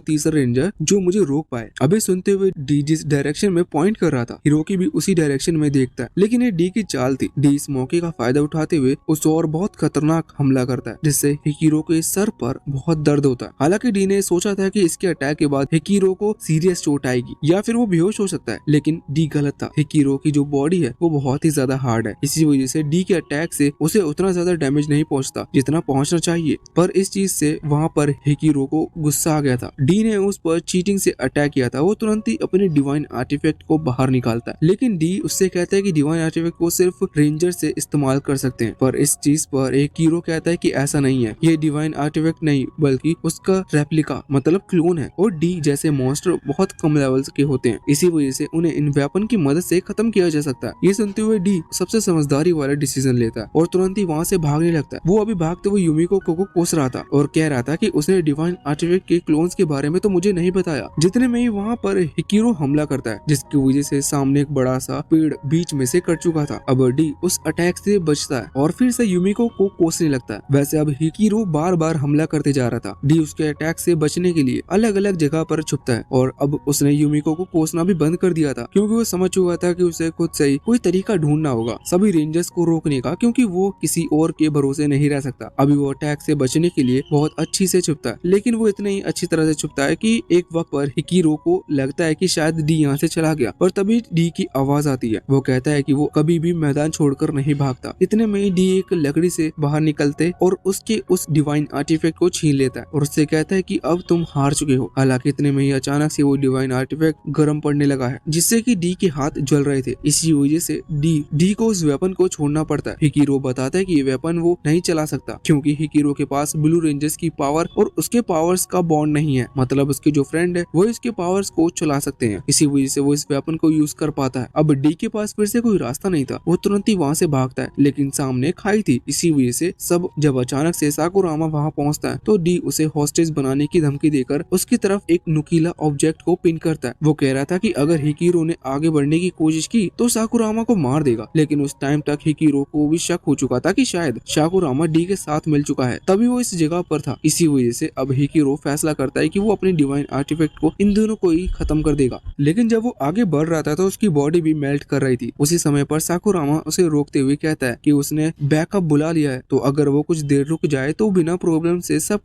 A: तीसरा रेंजर जो मुझे रोक पाए। अभी सुनते हुए डी जिस डायरेक्शन में पॉइंट कर रहा था, हिरोकी भी उसी डायरेक्शन में देखता है, लेकिन ये डी की चाल थी। डी इस मौके का फायदा उठाते हुए उस और बहुत खतरनाक हमला करता है, जिससे हिकिरो के सर पर बहुत दर्द होता है। हालांकि डी ने सोचा था कि इसके अटैक के बाद हिकिरो को सीरियस चोट आएगी या फिर वो बेहोश हो सकता है, लेकिन डी गलत था। हिकिरो की जो बॉडी है वो बहुत ही ज्यादा हार्ड है, इसी वजह से डी के अटैक से उसे उतना ज्यादा डैमेज नहीं पहुंचता जितना पहुंचना चाहिए। पर इस चीज से वहां पर हिकिरो को गुस्सा आ गया था। डी ने उस पर चीटिंग से अटैक किया था। वो तुरंत ही अपने डिवाइन आर्टिफैक्ट को बाहर निकालता है, लेकिन डी उससे कहता है कि डिवाइन आर्टिफैक्ट को सिर्फ रेंजर से इस्तेमाल कर सकते हैं। पर इस चीज पर एक हीरो कहता है कि ऐसा नहीं है, ये डिवाइन आर्टिफैक्ट नहीं बल्कि उसका रेप्लिका मतलब क्लोन है, और डी जैसे मॉन्स्टर बहुत कम लेवल्स के होते हैं, इसी वजह से उन्हें इन वेपन की मदद से खत्म किया जा सकता है। ये सुनते हुए डी सबसे समझदारी वाला डिसीजन लेता है और तुरंत ही वहाँ से भागने लगता है। वो अभी भागते हुए युमिको को कोस रहा था और कह रहा था कि उसने डिवाइन आर्टिफैक्ट के क्लोन्स के बारे में तो मुझे नहीं बताया। जितने में ही वहाँ पर हिकिरो हमला करता है, जिसकी वजह से सामने एक बड़ा सा पेड़ बीच में से कट चुका था। अब डी उस अटैक से बचता है और फिर से युमिको को कोसने लगता है। वैसे अब हिकिरो बार बार हमला करते जा रहा था। डी उसके अटैक से बचने के लिए अलग अलग जगह पर छुपता है और अब उसने युमिको को कोसना भी बंद कर दिया था, क्योंकि वो समझ चुका था कि उसे खुद से ही कोई तरीका ढूंढना होगा सभी रेंजर्स को रोकने का, क्योंकि वो किसी और के भरोसे नहीं रह सकता। अभी वो अटैक से बचने के लिए बहुत अच्छी से छुपता है, लेकिन वो इतनी ही अच्छी तरह से छुपता है कि एक वक्त पर हिकिरो को लगता है कि शायद डी यहाँ से चला गया, और तभी डी की आवाज आती है। वो कहता है कि वो कभी भी मैदान छोड़कर नहीं भागता। इतने में ही डी एक लकड़ी से बाहर निकलते और उसके उस डिवाइन आर्टिफैक्ट को छीन लेता है और उससे कहता है कि अब तुम हार चुके हो। हालांकि इतने में ही अचानक से वो डिवाइन आर्टिफैक्ट गर्म पड़ने लगा है, जिससे कि डी के हाथ जल रहे थे। इसी वजह से डी को उस वेपन को छोड़ना पड़ता है। हिकिरो बताता है कि ये वेपन वो नहीं चला सकता, क्योंकि हिकिरो के पास ब्लू रेंजर्स की पावर और उसके पावर्स का बॉन्ड नहीं है, मतलब उसके जो फ्रेंड है वो इसके पावर्स को चला सकते हैं। इसी वजह से वो इस वेपन को यूज कर पाता है। अब डी के पास फिर से कोई रास्ता नहीं था, वो तुरंत ही वहाँ से भागता है, लेकिन सामने खाई थी। इसी वजह से जब अचानक से साकुरामा वहाँ पहुँचता है तो डी उसे हॉस्टेज बनाने की धमकी देकर उसकी तरफ एक नुकीला ऑब्जेक्ट को पिन करता है। वो कह रहा था कि अगर हिकिरो ने आगे बढ़ने की कोशिश की तो साकुरामा को मार देगा, लेकिन उस टाइम तक हिकिरो को भी शक हो चुका था कि शायद साकुरामा डी के साथ मिल चुका है, तभी वो इस जगह पर था। इसी वजह से अब हिकिरो फैसला करता है कि वो अपनी डिवाइन आर्टिफैक्ट को इन दोनों को ही खत्म कर देगा। लेकिन जब वो आगे बढ़ रहा था तो उसकी बॉडी भी मेल्ट कर रही थी। उसी समय पर साकुरामा उसे रोकते हुए कहता है कि उसने बैकअप बुला लिया है, तो अगर वो कुछ देर रुक जाए तो बिना प्रॉब्लम से सब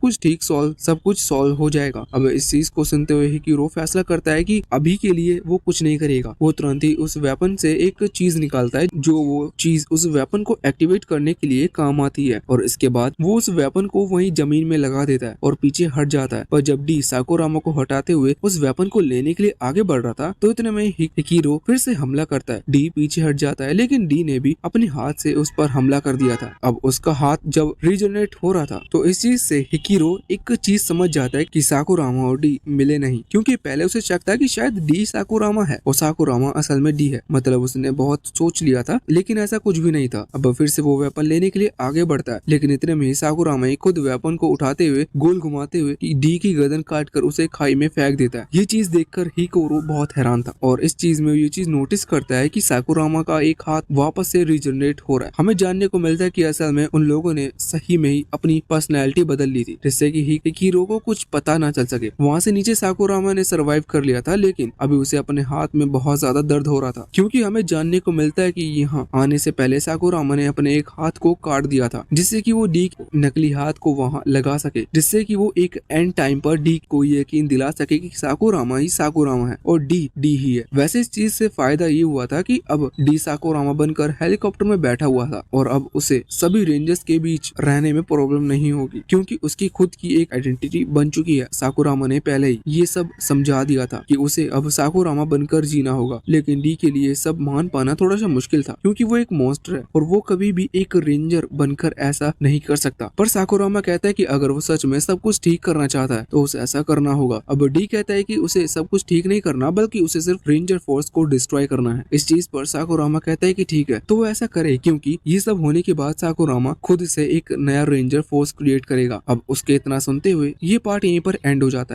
A: कुछ सॉल्व हो जाएगा। अब इस चीज को सुनते हुए हिकिरो फैसला करता है कि अभी के लिए वो कुछ नहीं करेगा। वो तुरंत ही उस वेपन से एक चीज निकालता है, जो वो चीज उस वेपन को एक्टिवेट करने के लिए काम आती है, और इसके बाद वो उस वेपन को वहीं जमीन में लगा देता है और पीछे हट जाता है। पर जब डी साकुरामा को हटाते हुए उस वेपन को लेने के लिए आगे बढ़ रहा था तो इतने में हिकिरो फिर से हमला करता है। डी पीछे हट जाता है, लेकिन डी ने भी अपने हाथ से उस पर हमला कर दिया था। अब उसका हाथ जब रीजनरेट हो रहा था तो इस चीज से हिकिरो एक चीज समझ जाता है कि साकुरामा और डी मिले नहीं, क्योंकि पहले उसे शक था कि शायद डी साकुरामा है और साकुरामा असल में डी है। मतलब उसने बहुत सोच लिया था, लेकिन ऐसा कुछ भी नहीं था। अब फिर से वो वेपन लेने के लिए आगे बढ़ता है, लेकिन इतने में ही साकुरामा खुद वेपन को उठाते हुए गोल घुमाते हुए डी की गर्दन काटकर उसे खाई में फेंक देता है। ये चीज देखकर हिकिरो बहुत हैरान था और इस चीज में ये चीज नोटिस करता है कि साकुरामा का एक हाथ वापस से रीजनरेट हो रहा है। हमें जानने को मिलता है कि असल में उन लोगों ने सही में ही अपनी पर्सनैलिटी बदल ली थी, जिससे कि हिकिरो को कुछ पता ना चल सके। वहाँ से नीचे साकुरामा ने सर्वाइव कर लिया था, लेकिन अभी उसे अपने हाथ में बहुत ज्यादा दर्द हो रहा था, क्योंकि हमें जानने को मिलता है कि यहाँ आने से पहले साकुरामा ने अपने एक हाथ को काट दिया था, जिससे कि वो डी नकली हाथ को वहाँ लगा सके, जिससे कि वो एक एंड टाइम पर डी को यकीन दिला सके कि साकुरामा ही साकुरामा है और डी ही है। वैसे इस चीज से फायदा ये हुआ था कि अब डी साकुरामा बनकर हेलीकॉप्टर में बैठा हुआ था और अब उसे सभी रेंजर्स के बीच रहने में प्रॉब्लम नहीं होगी, क्योंकि उसकी खुद की एक आइडेंटिटी बन चुकी है। साकुरामा ने पहले ही ये सब समझा दिया था कि उसे अब साकुरामा बनकर जीना होगा, लेकिन डी के लिए सब मान पाना थोड़ा सा मुश्किल था, क्योंकि वो एक मॉन्स्टर है और वो कभी भी एक रेंजर बनकर ऐसा नहीं कर सकता। पर साकुरामा कहता है कि अगर वो सच में सब कुछ ठीक करना चाहता है तो उसे ऐसा करना होगा। अब डी कहता है कि उसे सब कुछ ठीक नहीं करना, बल्कि उसे सिर्फ रेंजर फोर्स को डिस्ट्रॉय करना है। इस चीज पर साकुरामा कहता है कि ठीक है, तो वो ऐसा करे, क्योंकि ये सब होने के बाद साकुरामा खुद से एक नया रेंजर फोर्स क्रिएट करेगा। अब उसके इतना सुनते हुए ये पार्ट यहीं पर एंड हो जाता है।